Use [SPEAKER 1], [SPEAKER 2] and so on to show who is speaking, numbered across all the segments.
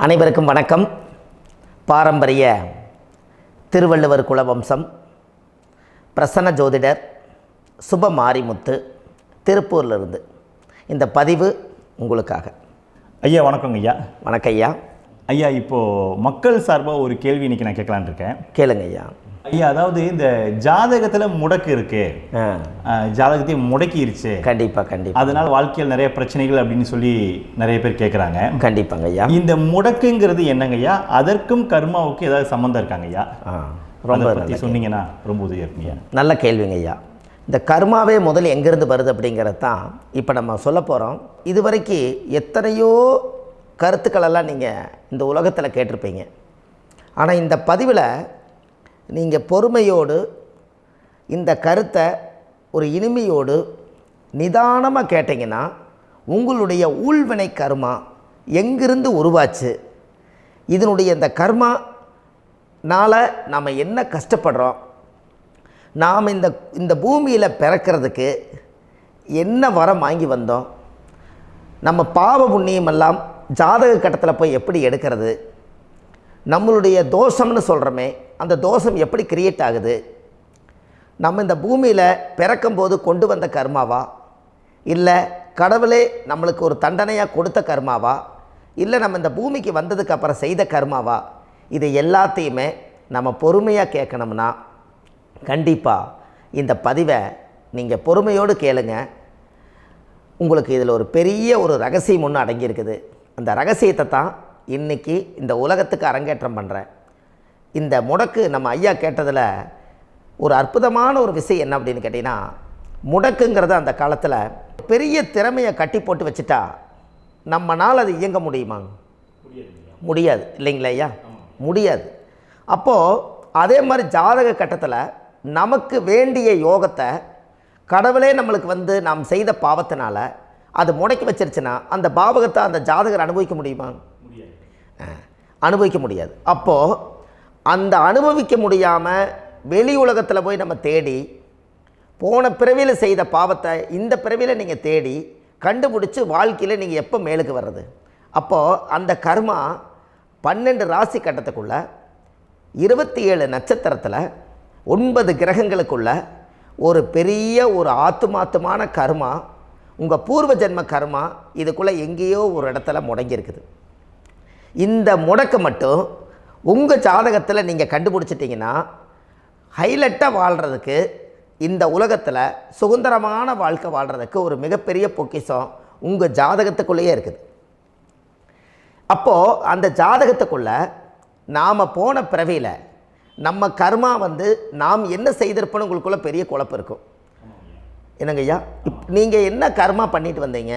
[SPEAKER 1] அனைவருக்கும் வணக்கம். பாரம்பரிய திருவள்ளுவர் குலவம்சம் பிரசன்ன ஜோதிடர் சுப மாரிமுத்து திருப்பூரிலிருந்து இந்த பதிவு உங்களுக்காக.
[SPEAKER 2] ஐயா வணக்கங்க ஐயா.
[SPEAKER 1] வணக்கம் ஐயா.
[SPEAKER 2] ஐயா இப்போது மக்கள் சார்பாக ஒரு கேள்வி இன்றைக்கி நான் கேட்கலான் இருக்கேன்.
[SPEAKER 1] கேளுங்க ஐயா.
[SPEAKER 2] ஐயா அதாவது இந்த ஜாதகத்தில் முடக்கு இருக்கு, ஜாதகத்தையும் முடக்கிருச்சு,
[SPEAKER 1] கண்டிப்பாக
[SPEAKER 2] அதனால் வாழ்க்கையில் நிறைய பிரச்சனைகள் அப்படின்னு சொல்லி நிறைய பேர் கேட்குறாங்க.
[SPEAKER 1] கண்டிப்பாங்க ஐயா.
[SPEAKER 2] இந்த முடக்குங்கிறது என்னங்க ஐயா? அதற்கும் கர்மாவுக்கு ஏதாவது சம்மந்தம் இருக்காங்க ஐயா? ரொம்ப பற்றி சொன்னீங்கன்னா ரொம்ப உதவியாக இருக்குங்க.
[SPEAKER 1] நல்ல கேள்விங்க ஐயா. இந்த கர்மாவே முதல்ல எங்கேருந்து வருது அப்படிங்கிறது தான் இப்போ நம்ம சொல்ல போகிறோம். இதுவரைக்கும் எத்தனையோ கருத்துக்களெல்லாம் நீங்கள் இந்த உலகத்தில் கேட்டிருப்பீங்க. ஆனால் இந்த பதிவில் நீங்கள் பொறுமையோடு இந்த கருத்தை ஒரு இனிமையோடு நிதானமாக கேட்டிங்கன்னா உங்களுடைய ஊழ்வினை கர்மா எங்கிருந்து உருவாச்சு, இதனுடைய இந்த கர்மானால் நாம் என்ன கஷ்டப்படுறோம், நாம் இந்த பூமியில் பிறக்கிறதுக்கு என்ன வரம் வாங்கி வந்தோம், நம்ம பாவ புண்ணியமெல்லாம் ஜாதக கட்டத்தில் போய் எப்படி எடுக்கிறது, நம்மளுடைய தோஷம்னு சொல்கிறோமே அந்த தோஷம் எப்படி கிரியேட் ஆகுது, நம்ம இந்த பூமியில் பிறக்கும்போது கொண்டு வந்த கர்மாவா, இல்லை கடவுளே நம்மளுக்கு ஒரு தண்டனையாக கொடுத்த கர்மாவா, இல்லை நம்ம இந்த பூமிக்கு வந்ததுக்கு அப்புறம் செய்த கர்மாவா, இது எல்லாத்தையுமே நம்ம பொறுமையாக கேட்கணும்னா கண்டிப்பாக இந்த பதிவை நீங்கள் பொறுமையோடு கேளுங்க. உங்களுக்கு இதில் ஒரு பெரிய ஒரு ரகசியம் ஒன்று அடங்கியிருக்குது. அந்த ரகசியத்தை தான் இன்றைக்கி இந்த உலகத்துக்கு அரங்கேற்றம் பண்ணுறேன். இந்த முடக்கு நம்ம ஐயா கேட்டதில் ஒரு அற்புதமான ஒரு விஷயம் என்ன அப்படின்னு கேட்டிங்கன்னா, முடக்குங்கிறது அந்த காலத்தில் பெரிய திறமையை கட்டி போட்டு வச்சுட்டா நம்மனால் அது இயங்க முடியுமா? முடியாது இல்லைங்களா ஐயா? முடியாது. அப்போது அதே மாதிரி ஜாதக கட்டத்தில் நமக்கு வேண்டிய யோகத்தை கடவுளே நம்மளுக்கு நாம் செய்த பாவத்தினால அது முடக்கி வச்சிருச்சுன்னா அந்த பாவகத்தை அந்த ஜாதகர் அனுபவிக்க முடியுமா? அனுபவிக்க முடியாது. அப்போது அந்த அனுபவிக்க முடியாமல் வெளி உலகத்தில் போய் நம்ம தேடி போன பிறவியில் செய்த பாவத்தை இந்த பிறவியில் நீங்கள் தேடி கண்டுபிடிச்சி வாழ்க்கையில் நீங்கள் எப்போ மேலுக்கு வர்றது? அப்போது அந்த கர்மா 12 ராசி கட்டத்துக்குள்ள 27 நட்சத்திரத்தில் 9 கிரகங்களுக்குள்ள ஒரு பெரிய ஒரு ஆத்துமாத்துமான கர்மா, உங்கள் பூர்வ ஜென்ம கர்மா இதுக்குள்ளே எங்கேயோ ஒரு இடத்துல முடங்கியிருக்குது. இந்த முடக்க மட்டும் உங்கள் ஜாதகத்தில் நீங்கள் கண்டுபிடிச்சிட்டிங்கன்னா ஹைலைட்டாக வாழ்கிறதுக்கு, இந்த உலகத்தில் சுதந்திரமான வாழ்க்கை வாழ்கிறதுக்கு ஒரு மிகப்பெரிய பொக்கிஷம் உங்கள் ஜாதகத்துக்குள்ளேயே இருக்குது. அப்போது அந்த ஜாதகத்துக்குள்ளே நாம் போன பிறவியில் நம்ம கர்மா நாம் என்ன செய்திருப்போன்னு உங்களுக்குள்ளே பெரிய குழப்பம் இருக்கும். என்னங்க ஐயா, நீங்கள் என்ன கர்மா பண்ணிட்டு வந்தீங்க,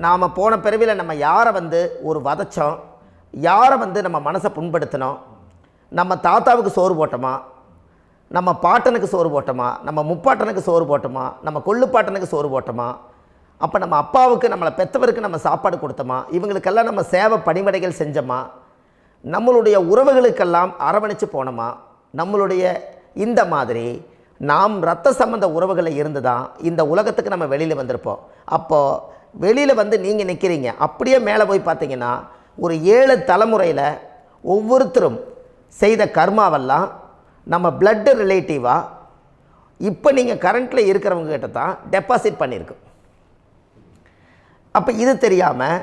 [SPEAKER 1] நாம் போன பிறவியில் நம்ம யாரை ஒரு வதச்சோம், யாரை நம்ம மனசை புண்படுத்தினோம், நம்ம தாத்தாவுக்கு சோறு போட்டோமா, நம்ம பாட்டனுக்கு சோறு போட்டோமா, நம்ம முப்பாட்டனுக்கு சோறு போட்டோமா, நம்ம கொள்ளுப்பாட்டனுக்கு சோறு போட்டோமா, அப்போ நம்ம அப்பாவுக்கு நம்மளை பெற்றவருக்கு நம்ம சாப்பாடு கொடுத்தோமா, இவங்களுக்கெல்லாம் நம்ம சேவை பணிமடைகள் செஞ்சோமா, நம்மளுடைய உறவுகளுக்கெல்லாம் அரவணைச்சு போனோமா, நம்மளுடைய இந்த மாதிரி நாம் இரத்த சம்பந்த உறவுகளை இருந்து தான் இந்த உலகத்துக்கு நம்ம வெளியில் வந்திருப்போம். அப்போது வெளியில் நீங்கள் நிற்கிறீங்க, அப்படியே மேலே போய் பார்த்தீங்கன்னா ஒரு 7 தலைமுறையில் ஒவ்வொருத்தரும் செய்த கர்மாவெல்லாம் நம்ம பிளட்டு ரிலேட்டிவாக இப்போ நீங்கள் கரண்ட்டில் இருக்கிறவங்க கிட்ட தான் டெபாசிட் பண்ணியிருக்கோம். அப்போ இது தெரியாமல்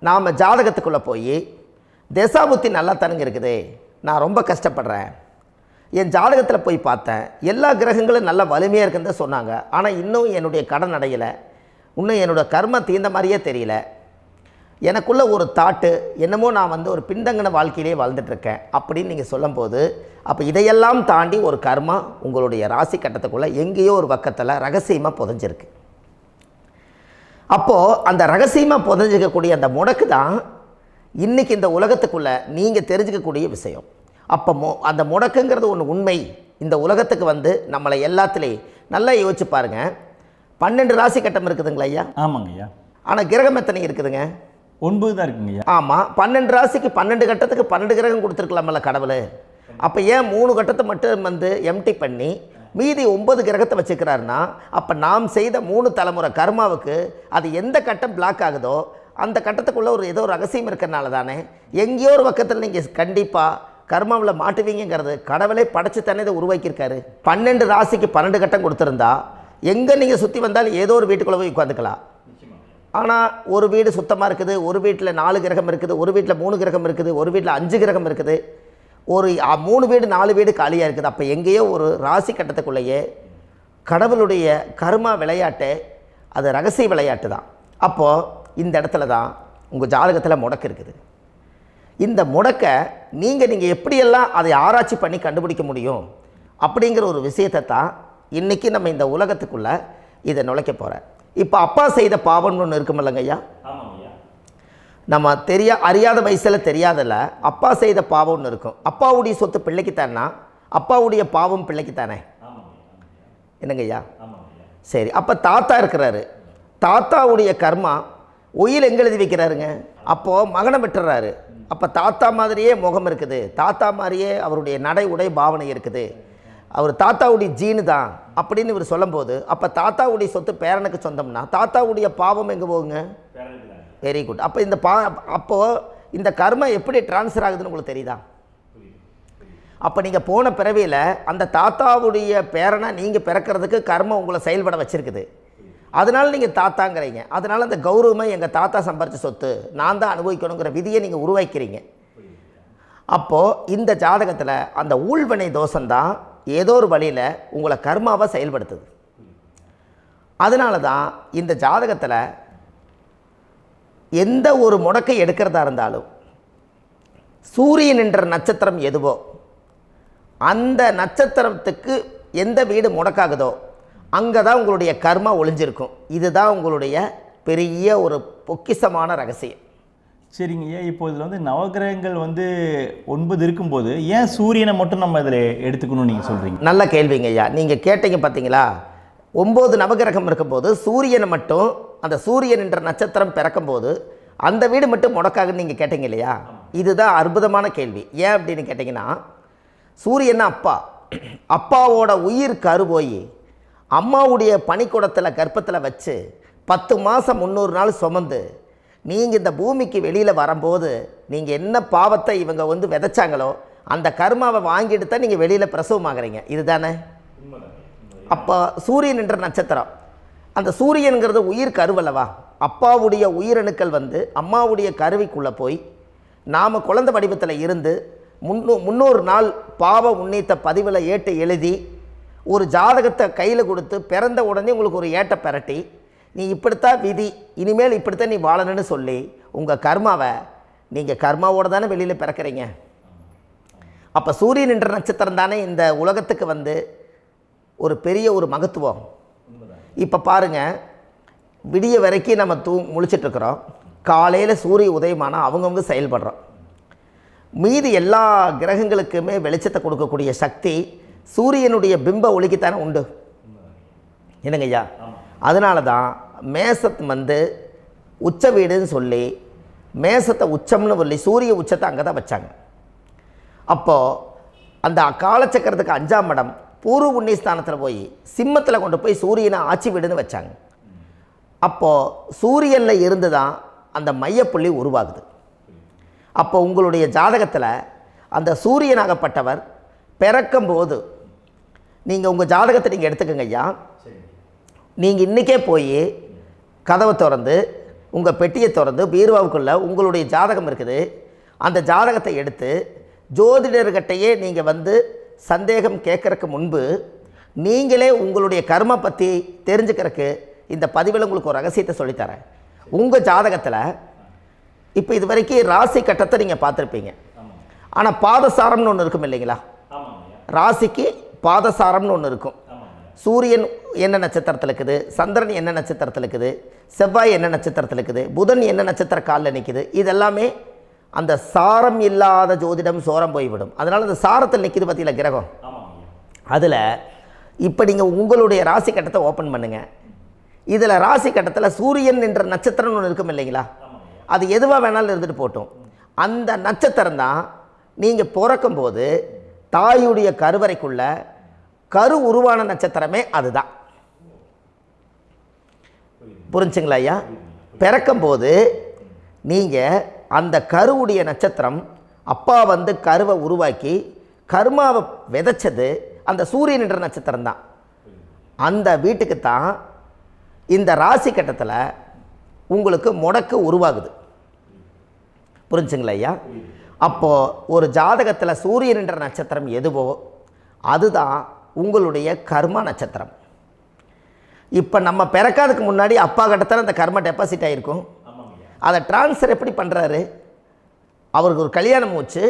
[SPEAKER 1] நாம் ஜாதகத்துக்குள்ளே போய் தசாபுத்தி நல்லா தனுங்க இருக்குது, நான் ரொம்ப கஷ்டப்படுறேன், என் ஜாதகத்தில் போய் பார்த்தேன் எல்லா கிரகங்களும் நல்ல வலிமையாக இருக்குன்னு தான் சொன்னாங்க, ஆனால் இன்னும் என்னுடைய கடன் அடையலை, இன்னும் என்னோடய கர்ம தீர்ந்த மாதிரியே தெரியல, எனக்குள்ளே ஒரு தாட்டு என்னமோ நான் ஒரு பின்தங்கின வாழ்க்கையிலே வாழ்ந்துட்டுருக்கேன் அப்படின்னு நீங்கள் சொல்லும்போது, அப்போ இதையெல்லாம் தாண்டி ஒரு கர்மா உங்களுடைய ராசி கட்டத்துக்குள்ளே எங்கேயோ ஒரு பக்கத்தில் ரகசியமாக புதைஞ்சிருக்கு. அப்போது அந்த ரகசியமாக புதைஞ்சிக்கக்கூடிய அந்த முடக்கு தான் இன்றைக்கி இந்த உலகத்துக்குள்ளே நீங்கள் தெரிஞ்சுக்கக்கூடிய விஷயம். அப்போ அந்த முடக்குங்கிறது ஒன்று உண்மை. இந்த உலகத்துக்கு நம்மளை எல்லாத்துலேயும் நல்லா யோசிச்சு பாருங்கள். 12 ராசி கட்டம் இருக்குதுங்களா ஐயா?
[SPEAKER 2] ஆமாங்க ஐயா. ஆனால்
[SPEAKER 1] கிரகம் எத்தனை இருக்குதுங்க?
[SPEAKER 2] 9 தான் இருக்குங்க ஐயா.
[SPEAKER 1] ஆமாம், 12 ராசிக்கு 12 கட்டத்துக்கு 12 கிரகம் கொடுத்துருக்கலாமல்ல கடவுள். அப்போ ஏன் 3 கட்டத்தை மட்டும் எம்டி பண்ணி மீதி 9 கிரகத்தை வச்சுக்கிறாருன்னா, அப்போ நாம் செய்த 3 தலைமுறை கர்மாவுக்கு அது எந்த கட்டம் பிளாக் ஆகுதோ அந்த கட்டத்துக்குள்ளே ஏதோ ஒரு ரகசியம் இருக்கிறனால தானே எங்கேயோ ஒரு பக்கத்தில் நீங்கள் கண்டிப்பாக கர்மாவில் மாட்டுவீங்கிறது கடவுளே படைச்சு தானே இதை உருவாக்கியிருக்காரு. 12 ராசிக்கு 12 கட்டம் கொடுத்துருந்தா எங்கே நீங்கள் சுற்றி வந்தாலும் ஏதோ ஒரு வீட்டுக்குள்ளே போய் உட்காந்துக்கலாம். ஆனால் ஒரு வீடு சுத்தமாக இருக்குது, ஒரு வீட்டில் 4 கிரகம் இருக்குது, ஒரு வீட்டில் 3 கிரகம் இருக்குது, ஒரு வீட்டில் 5 கிரகம் இருக்குது, ஒரு 3 வீடு 4 வீடு காலியாக இருக்குது. அப்போ எங்கேயோ ஒரு ராசி கட்டத்துக்குள்ளேயே கடவுளுடைய கர்மா விளையாட்டு, அது ரகசிய விளையாட்டு தான். அப்போது இந்த இடத்துல தான் உங்கள் ஜாதகத்தில் முடக்கு இருக்குது. இந்த முடக்கை நீங்கள் எப்படியெல்லாம் அதை ஆராய்ச்சி பண்ணி கண்டுபிடிக்க முடியும் அப்படிங்கிற ஒரு விஷயத்தை தான் இன்றைக்கி நம்ம இந்த உலகத்துக்குள்ளே இதை நுழைக்க போகிறேன். இப்போ அப்பா செய்த பாவம்னு ஒன்று இருக்குமில்லங்க ஐயா, நம்ம அறியாத வயசில் தெரியாதில்ல, அப்பா செய்த பாவம்னு இருக்கும். அப்பாவுடைய சொத்து பிள்ளைக்குத்தானா, அப்பாவுடைய பாவம் பிள்ளைக்குத்தானே, என்னங்க ஐயா? சரி, அப்போ தாத்தா இருக்கிறாரு, தாத்தாவுடைய கர்மா உயிர் எங்கே எழுதி வைக்கிறாருங்க? அப்போது மகனை விட்டுறாரு. அப்போ தாத்தா மாதிரியே முகம் இருக்குது, தாத்தா மாதிரியே அவருடைய நடை உடை பாவனை இருக்குது, அவர் தாத்தாவுடைய ஜீனு தான் அப்படின்னு இவர் சொல்லும்போது, அப்போ தாத்தாவுடைய சொத்து பேரனுக்கு சொந்தம்னா தாத்தாவுடைய பாவம் எங்கே போகுங்க? Very good. அப்போ அப்போது இந்த கர்மா எப்படி டிரான்ஸ்ஃபர் ஆகுதுன்னு உங்களுக்கு தெரியுதா? அப்போ நீங்கள் போன பிறவியில் அந்த தாத்தாவுடைய பேரனை நீங்கள் பிறக்கிறதுக்கு கர்மம் உங்களை செயல்பட வச்சுருக்குது. அதனால் நீங்கள் தாத்தாங்கிறீங்க. அதனால் அந்த கௌரவமாக எங்கள் தாத்தா சம்பாரித்த சொத்து நான் தான் அனுபவிக்கணுங்கிற விதியை நீங்கள் உருவாக்கிறீங்க. அப்போது இந்த ஜாதகத்தில் அந்த ஊழ்வினை தோஷந்தான் ஏதோ ஒரு வழியில் உங்களை கர்மாவை செயல்படுத்துது. அதனால தான் இந்த ஜாதகத்தில் எந்த ஒரு முடக்கை எடுக்கிறதா இருந்தாலும் சூரியன் என்ற நட்சத்திரம் எதுவோ அந்த நட்சத்திரத்துக்கு எந்த வீடு முடக்காகுதோ அங்கே தான் உங்களுடைய கர்மா ஒளிஞ்சிருக்கும். இதுதான் உங்களுடைய பெரிய ஒரு பொக்கிஷமான ரகசியம்.
[SPEAKER 2] சரிங்க ஐயா, இப்போ இதில் நவகிரகங்கள் 9 இருக்கும்போது ஏன் சூரியனை மட்டும் நம்ம இதில் எடுத்துக்கணும்னு நீங்கள் சொல்கிறீங்க?
[SPEAKER 1] நல்ல கேள்விங்க ஐயா. நீங்கள் கேட்டீங்க பார்த்தீங்களா, 9 நவகிரகம் இருக்கும்போது சூரியனை மட்டும், அந்த சூரியன் என்ற நட்சத்திரம் பிறக்கும்போது அந்த வீடு மட்டும் முடக்காகுன்னு நீங்கள் கேட்டீங்க இல்லையா? இதுதான் அற்புதமான கேள்வி. ஏன் அப்படின்னு கேட்டிங்கன்னா, சூரியன்னா அப்பாவோட உயிர் கரு போய் அம்மாவுடைய பனிக்கூடத்தில் கர்ப்பத்தில் வச்சு 10 மாதம் 300 நாள் சுமந்து நீங்கள் இந்த பூமிக்கு வெளியில் வரும்போது நீங்கள் என்ன பாவத்தை இவங்க விதைச்சாங்களோ அந்த கர்மாவை வாங்கிட்டு தான் நீங்கள் வெளியில் பிரசவமாகறீங்க. இதுதானே? அப்போ சூரியன் என்ற நட்சத்திரம், அந்த சூரியனுங்கிறது உயிர் கருவல்லவா, அப்பாவுடைய உயிரணுக்கள் அம்மாவுடைய கருவிக்குள்ளே போய் நாம் குழந்தை வடிவத்தில் இருந்து 300 நாள் பாவ உன்னித்த பதிவில் ஏட்டு எழுதி ஒரு ஜாதகத்தை கையில் கொடுத்து பிறந்த உடனே உங்களுக்கு ஒரு ஏட்டை பெரட்டி நீ இப்படித்தான் விதி, இனிமேல் இப்படித்தான் நீ வாழணும்னு சொல்லி உங்கள் கர்மாவை நீங்கள் கர்மாவோடு தானே வெளியில் பிறக்கிறீங்க. அப்போ சூரியன் என்ற நட்சத்திரம் தானே இந்த உலகத்துக்கு ஒரு பெரிய ஒரு மகத்துவம். இப்போ பாருங்கள், விடிய வரைக்கும் நம்ம முழிச்சிட்ருக்குறோம், காலையில் சூரிய உதயமானால் அவங்கவுங்க செயல்படுறோம். மீதி எல்லா கிரகங்களுக்குமே வெளிச்சத்தை கொடுக்கக்கூடிய சக்தி சூரியனுடைய பிம்ப ஒளிக்குத்தானே உண்டு, என்னங்க ஐயா? அதனால தான் மேசத்து உச்ச வீடுன்னு சொல்லி மேசத்தை உச்சம்னு சொல்லி சூரிய உச்சத்தை அங்கே தான் வச்சாங்க. அப்போது அந்த காலச்சக்கரத்துக்கு 5ஆம் இடம் பூர்வ புண்ணியஸ்தானத்தில் போய் சிம்மத்தில் கொண்டு போய் சூரியனை ஆட்சி வீடுன்னு வச்சாங்க. அப்போது சூரியனில் இருந்து தான் அந்த மையப்புள்ளி உருவாகுது. அப்போ உங்களுடைய ஜாதகத்தில் அந்த சூரியனாகப்பட்டவர் பிறக்கும்போது நீங்கள் உங்கள் ஜாதகத்தை நீங்கள் எடுத்துக்கங்க ஐயா. நீங்கள் இன்றைக்கே போய் கதவை திறந்து உங்கள் பெட்டியை திறந்து பீர்வாவுக்குள்ளே உங்களுடைய ஜாதகம் இருக்குது, அந்த ஜாதகத்தை எடுத்து ஜோதிடர்கிட்டையே நீங்கள் சந்தேகம் கேட்குறக்கு முன்பு நீங்களே உங்களுடைய கர்ம பற்றி தெரிஞ்சுக்கிறதுக்கு இந்த பதிவில் உங்களுக்கு ஒரு ரகசியத்தை சொல்லித்தரேன். உங்கள் ஜாதகத்தில் இப்போ இது வரைக்கும் ராசி கட்டத்தை நீங்கள் பார்த்துருப்பீங்க, ஆனால் பாதசாரம்னு ஒன்று இருக்கும் இல்லைங்களா? ராசிக்கு பாதசாரம்னு ஒன்று இருக்கும். சூரியன் என்ன நட்சத்திரத்தில் இருக்குது, சந்திரன் என்ன நட்சத்திரத்தில் இருக்குது, செவ்வாய் என்ன நட்சத்திரத்தில் இருக்குது, புதன் என்ன நட்சத்திர காலில் நிற்குது, இதெல்லாமே அந்த சாரம் இல்லாத ஜோதிடம் சோரம் போய்விடும். அதனால் அந்த சாரத்தில் நிற்கிது பார்த்தீங்களா கிரகம், அதில் இப்போ நீங்கள் உங்களுடைய ராசி கட்டத்தை ஓப்பன் பண்ணுங்கள். இதில் ராசி கட்டத்தில் சூரியன் என்ற நட்சத்திரம்னு ஒன்று இருக்கும் இல்லைங்களா? அது எதுவாக வேணாலும் இருந்துட்டு போட்டோம். அந்த நட்சத்திரம் தான் நீங்கள் பிறக்கும்போது தாயுடைய கருவறைக்குள்ள கரு உருவான நட்சத்திரமே அதுதான். புரிஞ்சுங்களா ஐயா? பிறக்கும்போது நீங்கள் அந்த கருவுடைய நட்சத்திரம் அப்பா வந்து கருவை உருவாக்கி கர்மாவை விதைச்சது அந்த சூரியன் என்ற நட்சத்திரம் தான். அந்த வீட்டுக்கு தான் இந்த ராசி கட்டத்தில் உங்களுக்கு முடக்கு உருவாகுது. புரிஞ்சுங்களா ஐயா? அப்போது ஒரு ஜாதகத்தில் சூரியன் என்ற நட்சத்திரம் எதுவோ அதுதான் உங்களுடைய கர்மா நட்சத்திரம். இப்போ நம்ம பிறக்காதுக்கு முன்னாடி அப்பா கட்டத்தில் அந்த கர்மா டெபாசிட் ஆகிருக்கும். அதை ட்ரான்ஸ்ஃபர் எப்படி பண்ணுறாரு? அவருக்கு ஒரு கல்யாணம் வச்சு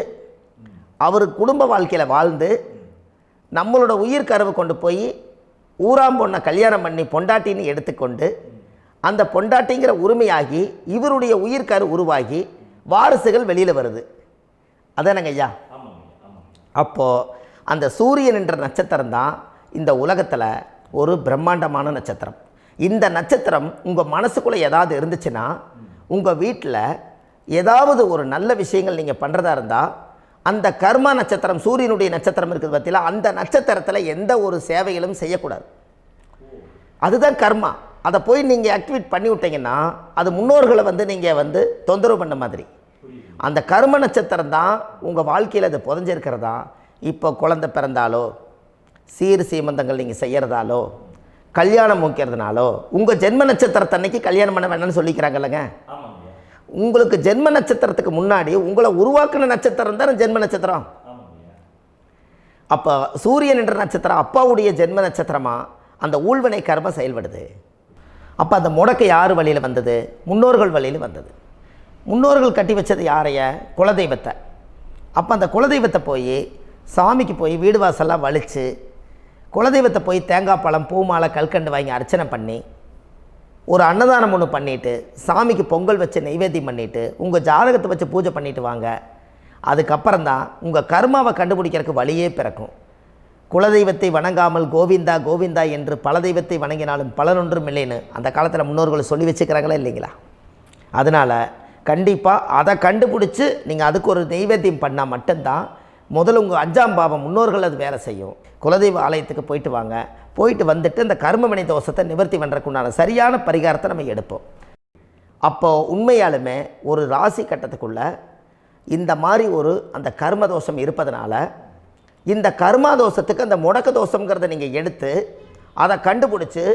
[SPEAKER 1] அவர் குடும்ப வாழ்க்கையில் வாழ்ந்து நம்மளோட உயிர் கருவை கொண்டு போய் ஊராம் பொண்ணை கல்யாணம் பண்ணி பொண்டாட்டின்னு எடுத்துக்கொண்டு அந்த பொண்டாட்டிங்கிற உரிமையாகி இவருடைய உயிர் கரு உருவாகி வாரிசுகள் வெளியில் வருது. அதானங்க ஐயா? அப்போது அந்த சூரியன் என்ற நட்சத்திரம் தான் இந்த உலகத்தில் ஒரு பிரம்மாண்டமான நட்சத்திரம். இந்த நட்சத்திரம் உங்கள் மனசுக்குள்ளே ஏதாவது இருந்துச்சுன்னா உங்கள் வீட்டில் ஏதாவது ஒரு நல்ல விஷயங்கள் நீங்கள் பண்ணுறதா இருந்தால் அந்த கர்மா நட்சத்திரம் சூரியனுடைய நட்சத்திரம் இருக்குது பார்த்தீங்களா, அந்த நட்சத்திரத்தில் எந்த ஒரு சேவைகளும் செய்யக்கூடாது. அதுதான் கர்மா. அதை போய் நீங்கள் ஆக்டிவேட் பண்ணி விட்டீங்கன்னா அது முன்னோர்களை வந்து நீங்கள் வந்து தொந்தரவு பண்ண மாதிரி. அந்த கர்ம நட்சத்திரம் தான் உங்கள் வாழ்க்கையில் அது புதஞ்சிருக்கிறதா. இப்போ குழந்தை பிறந்தாலோ சீர் சீமந்தங்கள் நீங்கள் செய்கிறதாலோ கல்யாணம் முக்கிறதுனாலோ உங்கள் ஜென்ம நட்சத்திரத்தன்னைக்கு கல்யாணம் பண்ண வேண்டாம்னு சொல்லிக்கிறாங்கல்லங்க. உங்களுக்கு ஜென்ம நட்சத்திரத்துக்கு முன்னாடி உங்களை உருவாக்குன நட்சத்திரம் தான் ஜென்ம நட்சத்திரம். அப்போ சூரியன் என்ற நட்சத்திரம் அப்பாவுடைய ஜென்ம நட்சத்திரமாக அந்த ஊழ்வினை கர்மம் செயல்படுது. அப்போ அந்த முடக்கு யார் வழியில் வந்தது? முன்னோர்கள் வழியில் வந்தது. முன்னோர்கள் கட்டி வச்சது யாரைய? குலதெய்வத்தை. அப்போ அந்த குலதெய்வத்தை போய் சாமிக்கு போய் வீடு வாசல்லாம் வலித்து குலதெய்வத்தை போய் தேங்காய் பழம் பூ மாலை கல்கண்டு வாங்கி அர்ச்சனை பண்ணி ஒரு அன்னதானம் ஒன்று பண்ணிவிட்டு சாமிக்கு பொங்கல் வச்சு நைவேத்தியம் பண்ணிவிட்டு உங்கள் ஜாதகத்தை வச்சு பூஜை பண்ணிவிட்டு வாங்க. அதுக்கப்புறம் தான் உங்கள் கர்மாவை கண்டுபிடிக்கிறதுக்கு வழியே பிறக்கும். குலதெய்வத்தை வணங்காமல் கோவிந்தா கோவிந்தா என்று பல தெய்வத்தை வணங்கினாலும் பலனொன்றும் இல்லைன்னு அந்த காலத்தில் முன்னோர்கள் சொல்லி வச்சுக்கிறாங்களா இல்லைங்களா? அதனால் கண்டிப்பாக அதை கண்டுபிடிச்சி நீங்கள் அதுக்கு ஒரு நைவேத்தியம் பண்ணால் மட்டும்தான் முதல்ல உங்கள் 5ஆம் பாவம் முன்னோர்கள் அது வேலை செய்யும். குலதெய்வ ஆலயத்துக்கு போயிட்டு வாங்க. போயிட்டு வந்துட்டு இந்த கர்மவினை தோஷத்தை நிவர்த்தி பண்ணுறதுக்குண்டான சரியான பரிகாரத்தை நம்ம எடுப்போம். அப்போது உண்மையாலுமே ஒரு ராசி கட்டத்துக்குள்ளே இந்த மாதிரி ஒரு அந்த கர்ம தோஷம் இருப்பதனால இந்த கர்மா தோஷத்துக்கு அந்த முடக்க தோஷங்கிறத நீங்கள் எடுத்து அதை கண்டுபிடிச்சி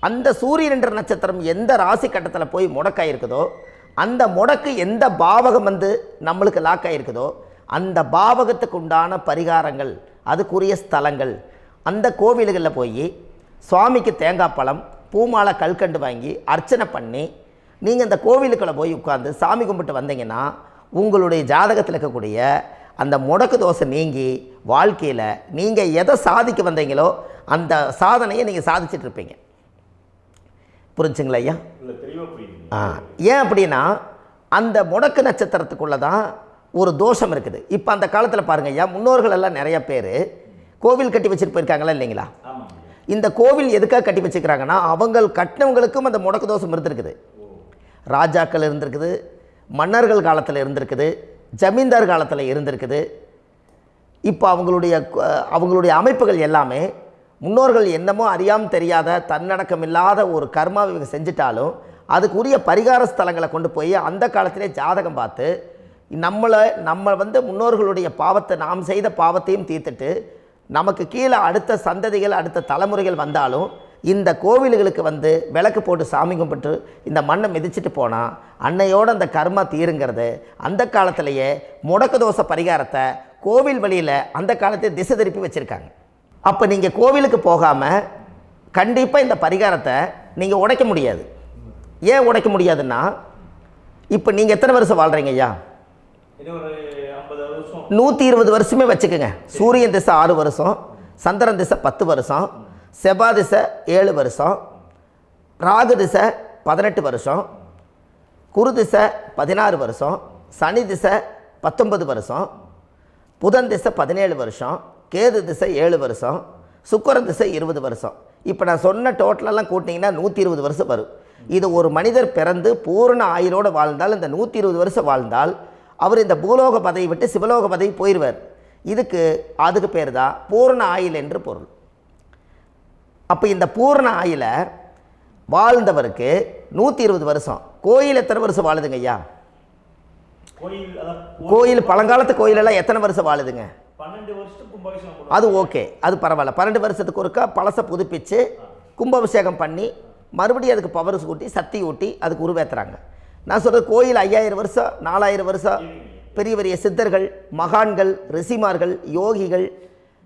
[SPEAKER 1] அந்த சூரியன் என்ற நட்சத்திரம் எந்த ராசி கட்டத்தில் போய் முடக்காயிருக்குதோ அந்த முடக்கு எந்த பாவகம் வந்து நம்மளுக்கு லாக் ஆகிருக்குதோ அந்த பாவகத்துக்கு உண்டான பரிகாரங்கள் அதுக்குரிய ஸ்தலங்கள் அந்த கோவில்களில் போய் சுவாமிக்கு தேங்காய் பழம் பூமாலை கல்கண்டு வாங்கி அர்ச்சனை பண்ணி நீங்கள் இந்த கோவிலுக்குள்ளே போய் உட்காந்து சாமி கும்பிட்டு வந்தீங்கன்னா உங்களுடைய ஜாதகத்தில் இருக்கக்கூடிய அந்த முடக்கு தோசை நீங்கி வாழ்க்கையில் நீங்கள் எதை சாதிக்க வந்தீங்களோ அந்த சாதனையை நீங்கள் சாதிச்சிட்ருப்பீங்க. புரிஞ்சுங்களா ஐயா? ஏன் அப்படின்னா அந்த முடக்கு நட்சத்திரத்துக்குள்ளே தான் ஒரு தோஷம் இருக்குது. இப்போ அந்த காலத்தில் பாருங்கள் ஐயா, முன்னோர்கள் எல்லாம் நிறைய பேர் கோவில் கட்டி வச்சுட்டு போயிருக்காங்களா இல்லைங்களா? இந்த கோவில் எதுக்காக கட்டி வச்சுக்கிறாங்கன்னா அவங்க கட்டினவங்களுக்கும் அந்த முடக்கு தோஷம் இருந்திருக்குது. ராஜாக்கள் இருந்திருக்குது, மன்னர்கள் காலத்தில் இருந்திருக்குது, ஜமீன்தார் காலத்தில் இருந்திருக்குது. இப்போ அவங்களுடைய அமைப்புகள் எல்லாமே முன்னோர்கள் என்னமோ அறியாமல் தெரியாத தன்னடக்கம் இல்லாத ஒரு கர்மாவை இவங்க செஞ்சிட்டாலும் அதுக்குரிய பரிகார ஸ்தலங்களை கொண்டு போய் அந்த காலத்திலே ஜாதகம் பார்த்து நம்ம வந்து முன்னோர்களுடைய பாவத்தை நாம் செய்த பாவத்தையும் தீர்த்துட்டு நமக்கு கீழே அடுத்த சந்ததிகள் அடுத்த தலைமுறைகள் வந்தாலும் இந்த கோவில்களுக்கு வந்து விளக்கு போட்டு சாமி கும்பிட்டு இந்த மண்ணை மிதிச்சிட்டு போனால் அன்னையோடு அந்த கர்மா தீருங்கிறது அந்த காலத்திலேயே முடக்க தோஷ பரிகாரத்தை கோவில் வழியில் அந்த காலத்தை திசை திருப்பி வச்சுருக்காங்க. அப்போ நீங்கள் கோவிலுக்கு போகாமல் கண்டிப்பாக இந்த பரிகாரத்தை நீங்கள் உடைக்க முடியாது. ஏன் உடைக்க முடியாதுன்னா இப்போ நீங்கள் எத்தனை வருஷம் வாழ்கிறீங்க ஐயா? 120 வருஷமே வச்சுக்கோங்க. சூரியன் திசை 6 வருஷம், சந்திரன் திசை 10 வருஷம், செவ்வாய் திசை 7 வருஷம், ராகு திசை 18 வருஷம், குரு திசை 16 வருஷம், சனி திசை 19 வருஷம், புதன் திசை 17 வருஷம், கேது திசை 7 வருஷம், சுக்கிரன் திசை 20 வருஷம். இப்போ நான் சொன்ன டோட்டலெல்லாம் கூட்டிங்கன்னா 120 வருஷம் வரும். இது ஒரு மனிதர் பிறந்து பூரண ஆயுளோடு வாழ்ந்தால் இந்த 120 வருஷம் வாழ்ந்தால் அவர் இந்த பூலோக பதவி விட்டு சிவலோக பதவி போயிடுவார். அதுக்கு பேர் தான் பூரண ஆயுள் என்று பொருள். அப்போ இந்த பூரண ஆயுளை வாழ்ந்தவருக்கு 120 வருஷம். கோயில் எத்தனை வருஷம் வாழுதுங்க ஐயா? கோயில் பழங்காலத்து கோயிலெல்லாம் எத்தனை வருஷம் வாழுதுங்க?
[SPEAKER 2] 12 வருஷத்துக்கு கும்பாபிஷேகம்.
[SPEAKER 1] அது ஓகே, அது பரவாயில்ல. 12 வருஷத்துக்கு ஒருக்கா பழசை புதுப்பிச்சு கும்பாபிஷேகம் பண்ணி மறுபடியும் அதுக்கு பவர் ஊட்டி சக்தி ஊட்டி அதுக்கு உருவேற்றுறாங்க. நான் சொல்கிறது கோயில் 5000 வருஷம் 4000 வருஷம் பெரிய பெரிய சித்தர்கள், மகான்கள், ரிஷிமார்கள், யோகிகள்,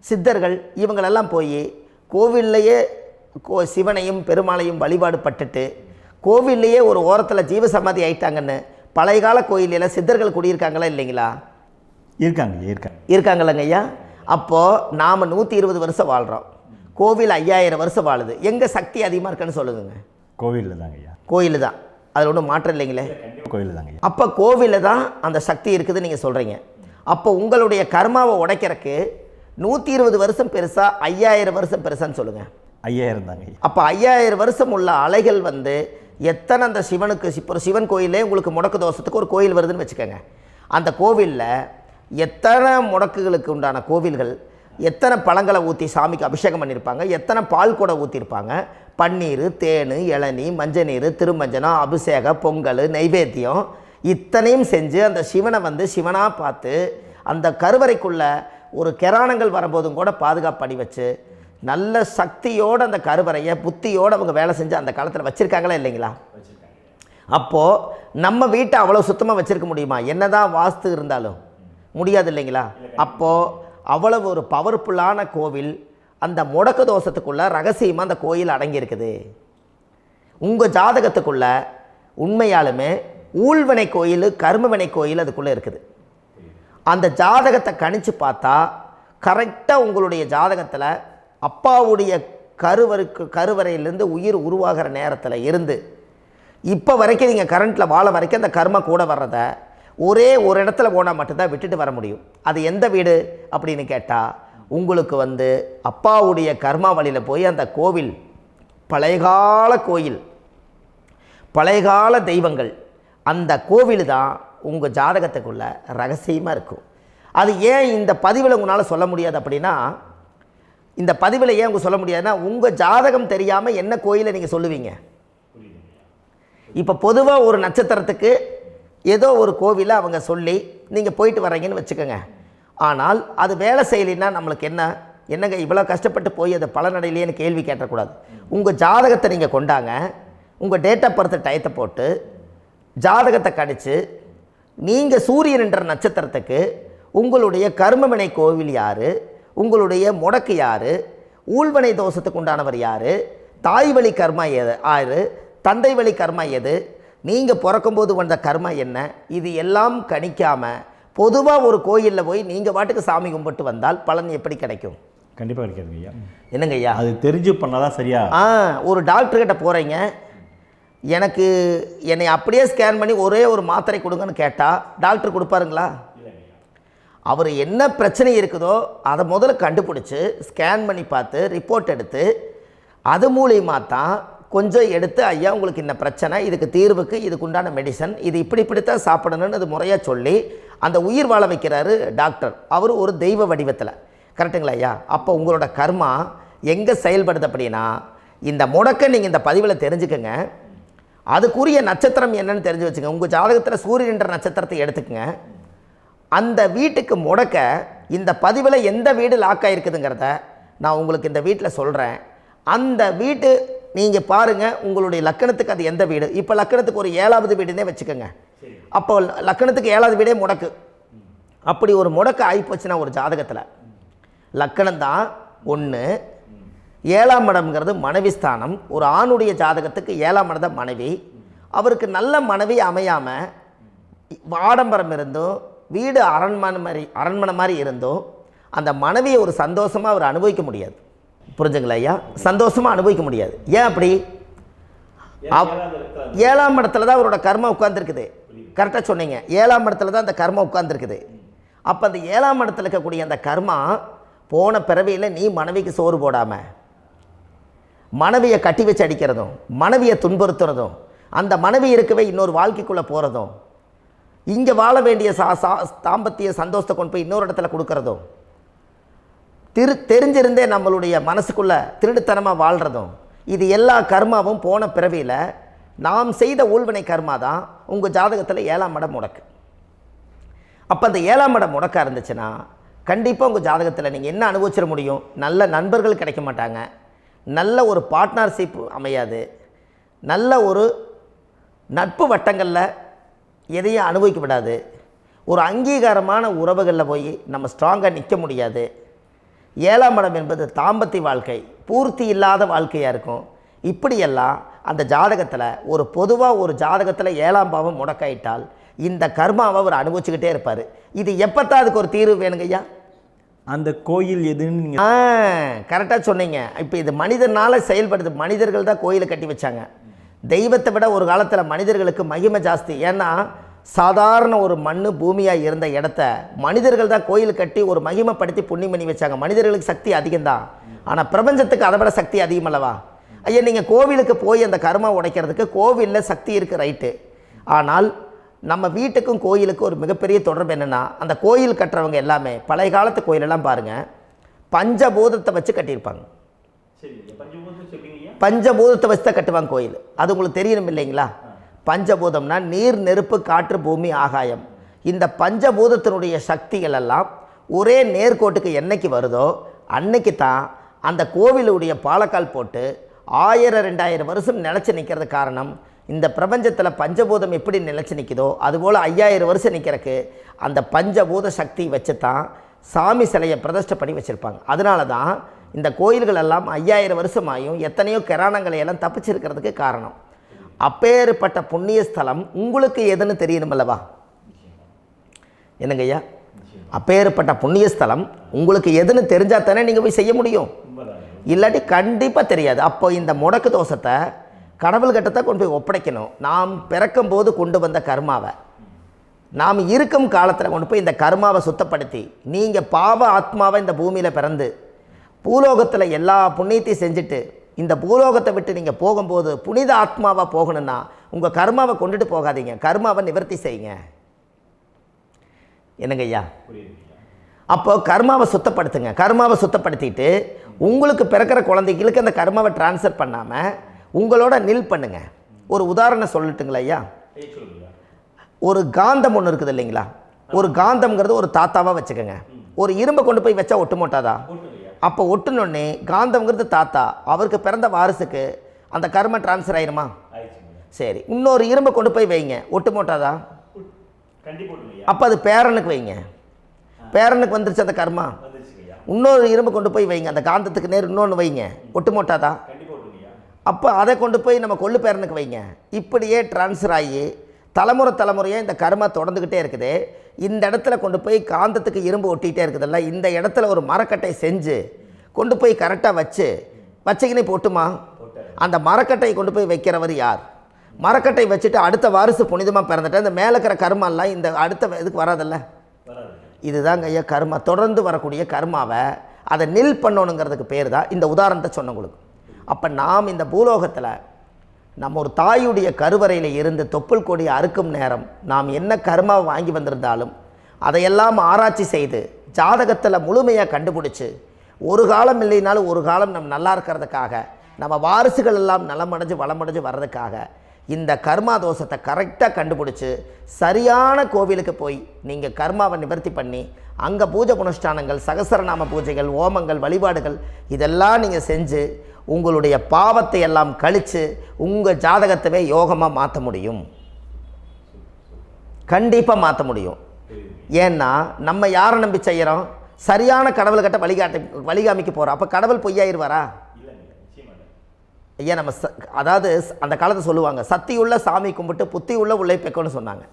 [SPEAKER 1] சித்தர்கள் இவங்களெல்லாம் போய் கோவில்லையே சிவனையும் பெருமாளையும் வழிபாடு பட்டுட்டு கோவில்லையே ஒரு ஓரத்தில் ஜீவசமாதி ஆயிட்டாங்கன்னு பழைய கால கோயிலில் சித்தர்கள் குடியிருக்காங்களா இல்லைங்களா? இருக்காங்கல்லங்க ஐயா. அப்போது நாம் 120 வருஷம் வாழ்கிறோம், கோவில் 5000 வருஷம் வாழுது. எங்கே சக்தி அதிகமாக இருக்குன்னு சொல்லுங்க?
[SPEAKER 2] கோவிலில் தாங்க ஐயா.
[SPEAKER 1] கோயில் தான், அதில் ஒன்றும் மாற்றம் இல்லைங்களே.
[SPEAKER 2] கோயில் தாங்க.
[SPEAKER 1] அப்போ கோவிலில் தான் அந்த சக்தி இருக்குதுன்னு நீங்கள் சொல்கிறீங்க. அப்போ உங்களுடைய கர்மாவை உடைக்கிறதுக்கு 120 வருஷம் பெருசா 5000 வருஷம் பெருசான்னு சொல்லுங்கள்?
[SPEAKER 2] 5000 தாங்க.
[SPEAKER 1] அப்போ 5000 வருஷம் உள்ள அலைகள் எத்தனை அந்த சிவனுக்கு இப்போ சிவன் கோயிலே உங்களுக்கு முடக்கு தோஷத்துக்கு ஒரு கோயில் வருதுன்னு வச்சுக்கோங்க. அந்த கோவிலில் எத்தனை முடக்குகளுக்கு உண்டான கோவில்கள், எத்தனை பழங்களை ஊற்றி சாமிக்கு அபிஷேகம் பண்ணியிருப்பாங்க, எத்தனை பால் கூட ஊற்றிருப்பாங்க, பன்னீர், தேன், இளநீ, மஞ்சள் நீர், திருமஞ்சனம், அபிஷேகம், பொங்கல், நைவேத்தியம் இத்தனையும் செஞ்சு அந்த சிவனை சிவனாக பார்த்து அந்த கருவறைக்குள்ள ஒரு கிராணங்கள் வரும்போதும் கூட பாதுகாப்பு பண்ணி வச்சு நல்ல சக்தியோடு அந்த கருவறையை புத்தியோடு அவங்க வேலை செஞ்சு அந்த காலத்தில் வச்சுருக்காங்களா இல்லைங்களா? அப்போது நம்ம வீட்டை அவ்வளோ சுத்தமாக வச்சுருக்க முடியுமா? என்னதான் வாஸ்து இருந்தாலும் முடியாது இல்லைங்களா? அப்போது அவ்வளவு ஒரு பவர்ஃபுல்லான கோவில் அந்த முடக்கு தோஷத்துக்குள்ளே ரகசியமாக அந்த கோயில் அடங்கியிருக்குது. உங்கள் ஜாதகத்துக்குள்ளே உண்மையாலுமே ஊழ்வினை கோயில், கர்மவினை கோயில் அதுக்குள்ளே இருக்குது. அந்த ஜாதகத்தை கணிச்சு பார்த்தா கரெக்டாக உங்களுடைய ஜாதகத்தில் அப்பாவுடைய கருவறையிலேருந்து உயிர் உருவாகிற நேரத்தில் இருந்து இப்போ வரைக்கும் நீங்கள் கரண்ட்டில் வாழ வரைக்கும் அந்த கர்ம கூட வர்றதை ஒரே ஒரு இடத்துல போனால் மட்டும்தான் விட்டுட்டு வர முடியும். அது எந்த வீடு அப்படின்னு கேட்டால் உங்களுக்கு அப்பாவுடைய கர்மா வழியில் போய் அந்த கோவில் பழையகால கோயில், பழையகால தெய்வங்கள், அந்த கோவில் தான் உங்கள் ஜாதகத்துக்குள்ள ரகசியமாக இருக்கும். அது ஏன் இந்த பதிவில் உங்களால் சொல்ல முடியாது அப்படின்னா, இந்த பதிவில் ஏன் உங்க சொல்ல முடியாதுன்னா உங்கள் ஜாதகம் தெரியாமல் என்ன கோயிலை நீங்கள் சொல்லுவீங்க? இப்போ பொதுவாக ஒரு நட்சத்திரத்துக்கு ஏதோ ஒரு கோவிலை அவங்க சொல்லி நீங்கள் போயிட்டு வர்றீங்கன்னு வச்சுக்கோங்க. ஆனால் அது வேலை செய்யலைன்னா நம்மளுக்கு என்னங்க இவ்வளோ கஷ்டப்பட்டு போய் அதை பலனடையிலேன்னு கேள்வி கேட்டக்கூடாது. உங்கள் ஜாதகத்தை நீங்கள் கொண்டாங்க, உங்கள் டேட் ஆஃப் பர்த் டயத்தை போட்டு ஜாதகத்தை கணிச்சு நீங்கள் சூரியன் என்ற நட்சத்திரத்துக்கு உங்களுடைய கர்மவினை கோவில் யார், உங்களுடைய முடக்கு யார், ஊழ்வனை தோஷத்துக்கு உண்டானவர் யார், தாய் வழி கர்மா யார், தந்தை வழி கர்மா எது, நீங்கள் பிறக்கும்போது வந்த கர்மா என்ன, இது எல்லாம் கணிக்காமல் பொதுவாக ஒரு கோயிலில் போய் நீங்கள் பாட்டுக்கு சாமி கும்பிட்டு வந்தால் பலன் எப்படி கிடைக்கும்?
[SPEAKER 2] கண்டிப்பாக கிடைக்காதுங்க ஐயா.
[SPEAKER 1] என்னங்க ஐயா?
[SPEAKER 2] அது தெரிஞ்சு பண்ணாதான் சரியா?
[SPEAKER 1] ஒரு டாக்டர்கிட்ட போகிறீங்க, என்னை அப்படியே ஸ்கேன் பண்ணி ஒரே ஒரு மாத்திரை கொடுங்கன்னு கேட்டால் டாக்டர் கொடுப்பாருங்களா? அவர் என்ன பிரச்சனை இருக்குதோ அதை முதல்ல கண்டுபிடிச்சி ஸ்கேன் பண்ணி பார்த்து ரிப்போர்ட் எடுத்து அது மூலியமாக தான் கொஞ்சம் எடுத்து ஐயா உங்களுக்கு இந்த பிரச்சனை, இதுக்கு தீர்வுக்கு இதுக்குண்டான மெடிசன், இது இப்படித்தான் சாப்பிடணும்னு அது முறையாக சொல்லி அந்த உயிர் வாழ வைக்கிறாரு டாக்டர். அவர் ஒரு தெய்வ வடிவத்தில். கரெக்டுங்களா ஐயா? அப்போ உங்களோட கர்மா எங்கே செயல்படுது அப்படின்னா, இந்த முடக்க நீங்கள் இந்த பதிவில் தெரிஞ்சுக்கங்க. அதுக்குரிய நட்சத்திரம் என்னன்னு தெரிஞ்சு வச்சுங்க. உங்கள் ஜாதகத்தில் சூரியன் என்ற நட்சத்திரத்தை எடுத்துக்கங்க. அந்த வீட்டுக்கு முடக்க இந்த பதிவில் எந்த வீடு லாக் ஆகிருக்குதுங்கிறத நான் உங்களுக்கு இந்த வீட்டில் சொல்கிறேன். அந்த வீட்டு நீங்கள் பாருங்கள், உங்களுடைய லக்கணத்துக்கு அது எந்த வீடு. இப்போ லக்கணத்துக்கு ஒரு 7வது வீடுன்னே வச்சுக்கோங்க. அப்போ லக்கணத்துக்கு 7வது வீடே முடக்கு. அப்படி ஒரு முடக்கு ஆகிப்போச்சுன்னா ஒரு ஜாதகத்தில் லக்கணம் தான் 1, 7ஆம் இடம்ங்கிறது மனைவி ஸ்தானம். ஒரு ஆணுடைய ஜாதகத்துக்கு 7ஆம் இடம் தான் மனைவி. அவருக்கு நல்ல மனைவி அமையாமல் ஆடம்பரம் இருந்தும் வீடு அரண்மனை மாதிரி இருந்தும் அந்த மனைவியை ஒரு சந்தோஷமாக அவர் அனுபவிக்க முடியாது. புரிஞ்சுங்களா ஐயா? சந்தோஷமாக அனுபவிக்க முடியாது. ஏன் அப்படி? 7ஆம் இடத்துல தான் அவரோட கர்மா உட்கார்ந்துருக்குது. கரெக்டாக சொன்னீங்க. 7ஆம் இடத்துல தான் அந்த கர்மா உட்கார்ந்துருக்குது. அப்போ அந்த 7ஆம் இடத்துல இருக்கக்கூடிய அந்த கர்மா போன பிறவியில் நீ மனைவிக்கு சோறு போடாமல் மனைவியை கட்டி வச்சு அடிக்கிறதும், மனைவியை துன்புறுத்துறதும், அந்த மனைவி இருக்கவே இன்னொரு வாழ்க்கைக்குள்ளே போகிறதும், இங்கே வாழ வேண்டிய தாம்பத்திய சந்தோஷத்தை கொண்டு போய் இன்னொரு இடத்துல கொடுக்கறதும், தெரிஞ்சிருந்தே நம்மளுடைய மனசுக்குள்ளே திருடுத்தனமாக வாழ்கிறதும், இது எல்லா கர்மாவும் போன பிறவியில் நாம் செய்த ஊழ்வினை கர்மா தான் உங்கள் ஜாதகத்தில் 7ஆம் இடம் முடக்கு. அப்போ அந்த 7ஆம் இடம் முடக்கா இருந்துச்சுன்னா கண்டிப்பாக உங்கள் ஜாதகத்தில் நீங்கள் என்ன அனுபவிச்சிட முடியும்? நல்ல நண்பர்கள் கிடைக்க மாட்டாங்க, நல்ல ஒரு பார்ட்னர்ஷிப் அமையாது, நல்ல ஒரு நட்பு வட்டங்களில் எதையும் அனுபவிக்க விடாது, ஒரு அங்கீகாரமான உறவுகளில் போய் நம்ம ஸ்ட்ராங்காக நிற்க முடியாது. 7ஆம் இடம் என்பது தாம்பத்திய வாழ்க்கை, பூர்த்தி இல்லாத வாழ்க்கையாக இருக்கும். இப்படியெல்லாம் அந்த ஜாதகத்தில் ஒரு பொதுவாக ஒரு ஜாதகத்தில் 7ஆம் பாவம் முடக்காயிட்டால் இந்த கர்மாவை அவர் அனுபவிச்சுக்கிட்டே இருப்பார். இது எப்போத்தான் அதுக்கு ஒரு தீர்வு வேணுங்கய்யா?
[SPEAKER 2] அந்த கோயில் எதுன்னு நீங்கள்
[SPEAKER 1] கரெக்டாக சொன்னீங்க. இப்போ இது மனிதனால் செயல்படுது. மனிதர்கள் தான் கோயிலை கட்டி வச்சாங்க. தெய்வத்தை விட ஒரு காலத்தில் மனிதர்களுக்கு மகிமை ஜாஸ்தி. ஏன்னா சாதாரண ஒரு மண் பூமியாக இருந்த இடத்த மனிதர்கள் தான் கோயில் கட்டி ஒரு மகிமைப்படுத்தி புண்ணியம் பண்ணி வச்சாங்க. மனிதர்களுக்கு சக்தி அதிகம்தான், ஆனால் பிரபஞ்சத்துக்கு அதை விட சக்தி அதிகம் அல்லவா? ஐயா, நீங்கள் கோவிலுக்கு போய் அந்த கர்மா உடைக்கிறதுக்கு கோவிலில் சக்தி இருக்குது, ரைட்டு. ஆனால் நம்ம வீட்டுக்கும் கோயிலுக்கும் ஒரு மிகப்பெரிய தொடர்பு என்னென்னா, அந்த கோயில் கட்டுறவங்க எல்லாமே பழைய காலத்து கோயிலெல்லாம் பாருங்கள், பஞ்சபூதத்தை வச்சு கட்டியிருப்பாங்க. பஞ்சபூதத்தை வச்சு தான் கட்டுவாங்க கோயில். அது உங்களுக்கு தெரியணும் இல்லைங்களா? பஞ்சபூதம்னா நீர், நெருப்பு, காற்று, பூமி, ஆகாயம். இந்த பஞ்சபூதத்தினுடைய சக்திகள் எல்லாம் ஒரே நேர்கோட்டுக்கு என்னைக்கு வருதோ அன்னைக்கு தான் அந்த கோவிலுடைய பாலக்கால் போட்டு 1000-2000 வருஷம் நிலச்சி நிற்கிறது. காரணம், இந்த பிரபஞ்சத்தில் பஞ்சபூதம் எப்படி நிலச்சி நிற்குதோ அதுபோல் 5000 வருஷம் நிற்கிறதுக்கு அந்த பஞ்சபூத சக்தி வச்சு தான் சாமி சிலையை பிரதிஷ்டை பண்ணி வச்சுருப்பாங்க. அதனால தான் இந்த கோயில்கள் எல்லாம் 5000 வருஷமாயும் எத்தனையோ கிராணங்களை எல்லாம் தப்பிச்சிருக்கிறதுக்கு காரணம். அப்பேற்பட்ட புண்ணிய ஸ்தலம் உங்களுக்கு எதுன்னு தெரியணும் அல்லவா? என்னங்க ஐயா? அப்பேற்பட்ட புண்ணிய ஸ்தலம் உங்களுக்கு எதுன்னு தெரிஞ்சால் தானே நீங்கள் போய் செய்ய முடியும், இல்லாட்டி கண்டிப்பாக தெரியாது. அப்போ இந்த முடக்கு தோஷத்தை கடவுள்கிட்ட கொண்டு போய் ஒப்படைக்கணும். நாம் பிறக்கும் போது கொண்டு வந்த கர்மாவை நாம் இருக்கும் காலத்தில் கொண்டு போய் இந்த கர்மாவை சுத்தப்படுத்தி, நீங்கள் பாவ ஆத்மாவை இந்த பூமியில் பிறந்து பூலோகத்தில் எல்லா புண்ணியத்தையும் செஞ்சுட்டு இந்த பூலோகத்தை விட்டு நீங்கள் போகும்போது புனித ஆத்மாவாக போகணுன்னா உங்கள் கர்மாவை கொண்டுட்டு போகாதீங்க, கர்மாவை நிவர்த்தி செய்யுங்க. என்னங்க ஐயா? அப்போ கர்மாவை சுத்தப்படுத்துங்க. கர்மாவை சுத்தப்படுத்திட்டு உங்களுக்கு பிறக்கிற குழந்தைகளுக்கு அந்த கர்மாவை டிரான்ஸ்ஃபர் பண்ணாமல் உங்களோட நில் பண்ணுங்க. ஒரு உதாரணம் சொல்லட்டுங்களா ஐயா? ஒரு காந்தம் ஒன்று இருக்குது இல்லைங்களா? ஒரு காந்தம்ங்கிறது ஒரு தாத்தாவாக வச்சுக்கோங்க. ஒரு இரும்பை கொண்டு போய் வச்சா ஒட்டு மோட்டாதா? அப்போ ஒட்டுனோடனே காந்தம்ங்கிறது தாத்தா, அவருக்கு பிறந்த வாரிசுக்கு அந்த கர்ம டிரான்ஸ்ஃபர் ஆயிருமா? சரி, இன்னொரு இரும்பை கொண்டு போய் வைங்க, ஒட்டு மோட்டாதா? அப்போ அது பேரனுக்கு வைங்க, பேரனுக்கு வந்துருச்சு அந்த கர்மா. இன்னொரு இரும்பை கொண்டு போய் வைங்க, அந்த காந்தத்துக்கு நேர் இன்னொன்று வைங்க, ஒட்டு மோட்டாதா? அப்போ அதை கொண்டு போய் நம்ம கொள்ளு பேரனுக்கு வைங்க. இப்படியே டிரான்ஸ்ஃபர் ஆகி தலைமுறையாக இந்த கர்மா தொடர்ந்துக்கிட்டே இருக்குது. இந்த இடத்துல கொண்டு போய் காந்தத்துக்கு இரும்பு ஒட்டிகிட்டே இருக்குதுல்ல, இந்த இடத்துல ஒரு மரக்கட்டை செஞ்சு கொண்டு போய் கரெக்டாக வச்சுக்கினே போட்டுமா? அந்த மரக்கட்டையை கொண்டு போய் வைக்கிறவர் யார்? மரக்கட்டை வச்சுட்டு அடுத்த வாரிசு புனிதமாக பிறந்துட்டு அந்த மேலே இருக்கிற கர்மாலாம் இந்த அடுத்த இதுக்கு வராதில்ல. இதுதாங்க ஐயா கர்மா. தொடர்ந்து வரக்கூடிய கர்மாவை அதை நில் பண்ணணுங்கிறதுக்கு பேர் தான் இந்த உதாரணத்தை சொன்னவங்களுக்கு. அப்போ நாம் இந்த பூலோகத்தில் நம்ம ஒரு தாயுடைய கருவறையில் இருந்து தொப்புள் கொடி அறுக்கும் நேரம் நாம் என்ன கர்மாவை வாங்கி வந்திருந்தாலும் அதையெல்லாம் ஆராய்ச்சி செய்து ஜாதகத்தில் முழுமையாக கண்டுபிடிச்சி ஒரு காலம் இல்லைனாலும் ஒரு காலம் நம்ம நல்லா இருக்கிறதுக்காக, நம்ம வாரிசுகள் எல்லாம் நலமடைஞ்சு வளமடைஞ்சு வர்றதுக்காக இந்த கர்மா தோஷத்தை கரெக்டாக கண்டுபிடிச்சி சரியான கோவிலுக்கு போய் நீங்கள் கர்மாவை நிவர்த்தி பண்ணி அங்கே பூஜை புனஸ்தானங்கள், சகசரநாம பூஜைகள், ஓமங்கள், வழிபாடுகள் இதெல்லாம் நீங்கள் செஞ்சு உங்களுடைய பாவத்தை எல்லாம் கழித்து உங்கள் ஜாதகத்தவே யோகமாக மாற்ற முடியும். கண்டிப்பாக மாற்ற முடியும். ஏன்னா நம்ம யாரை நம்பி செய்கிறோம்? சரியான கடவுள்கிட்ட வழிகாமிக்க போகிறோம். அப்போ கடவுள் பொய்யாயிருவாரா? ஐயா நம்ம அதாவது அந்த காலத்தை சொல்லுவாங்க, சத்தியுள்ள சாமி கும்பிட்டு புத்தி உள்ள உள்ளே பெக்கணும்னு சொன்னாங்க.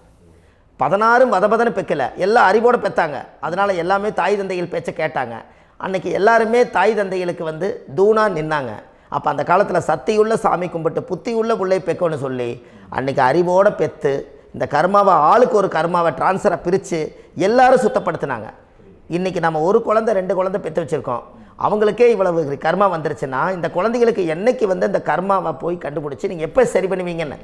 [SPEAKER 1] 16 வதபதன்னு பெக்கலை, எல்லாம் அறிவோடு பெற்றாங்க. அதனால் எல்லாமே தாய் தந்தைகள் பேச்சை கேட்டாங்க. அன்றைக்கி எல்லாருமே தாய் தந்தைகளுக்கு தூணாக நின்னாங்க. அப்போ அந்த காலத்தில் சத்தியுள்ள சாமி கும்பிட்டு புத்தி உள்ள உள்ளே பெக்கணும்னு சொல்லி அன்றைக்கி அறிவோடு பெற்று இந்த கர்மாவை ஆளுக்கு ஒரு கர்மாவை டிரான்ஸ்ஃபரை பிரித்து எல்லாரும் சுத்தப்படுத்தினாங்க. இன்றைக்கி நம்ம ஒரு குழந்தை 2 குழந்தை பெற்று வச்சுருக்கோம். அவங்களுக்கே இவ்வளவு கர்மா வந்துருச்சுன்னா இந்த குழந்தைகளுக்கு என்னைக்கு இந்த கர்மாவை போய் கண்டுபிடிச்சி நீங்கள் எப்போ சரி பண்ணுவீங்கன்னு.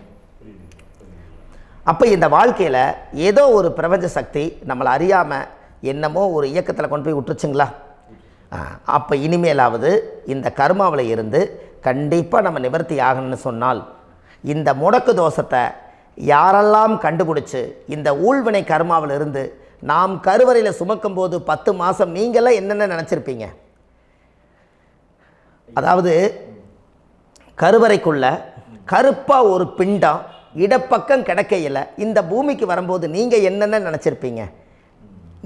[SPEAKER 1] அப்போ இந்த வாழ்க்கையில் ஏதோ ஒரு பிரபஞ்ச சக்தி நம்மளை அறியாமல் என்னமோ ஒரு இயக்கத்தில் கொண்டு போய் விட்டுருச்சுங்களா? அப்போ இனிமேலாவது இந்த கர்மாவில் இருந்து கண்டிப்பாக நம்ம நிவர்த்தி ஆகணும்னு சொன்னால் இந்த முடக்கு தோஷத்தை யாரெல்லாம் கண்டுபிடிச்சி இந்த ஊழ்வினை கர்மாவில் இருந்து நாம் கருவறையில் சுமக்கும் போது 10 மாதம் நீங்களாம் என்னென்ன நினச்சிருப்பீங்க? அதாவது கருவறைக்குள்ள கருப்பாக ஒரு பிண்டம் இடப்பக்கம் கிடக்கையில் இந்த பூமிக்கு வரும்போது நீங்கள் என்னென்ன நினச்சிருப்பீங்க?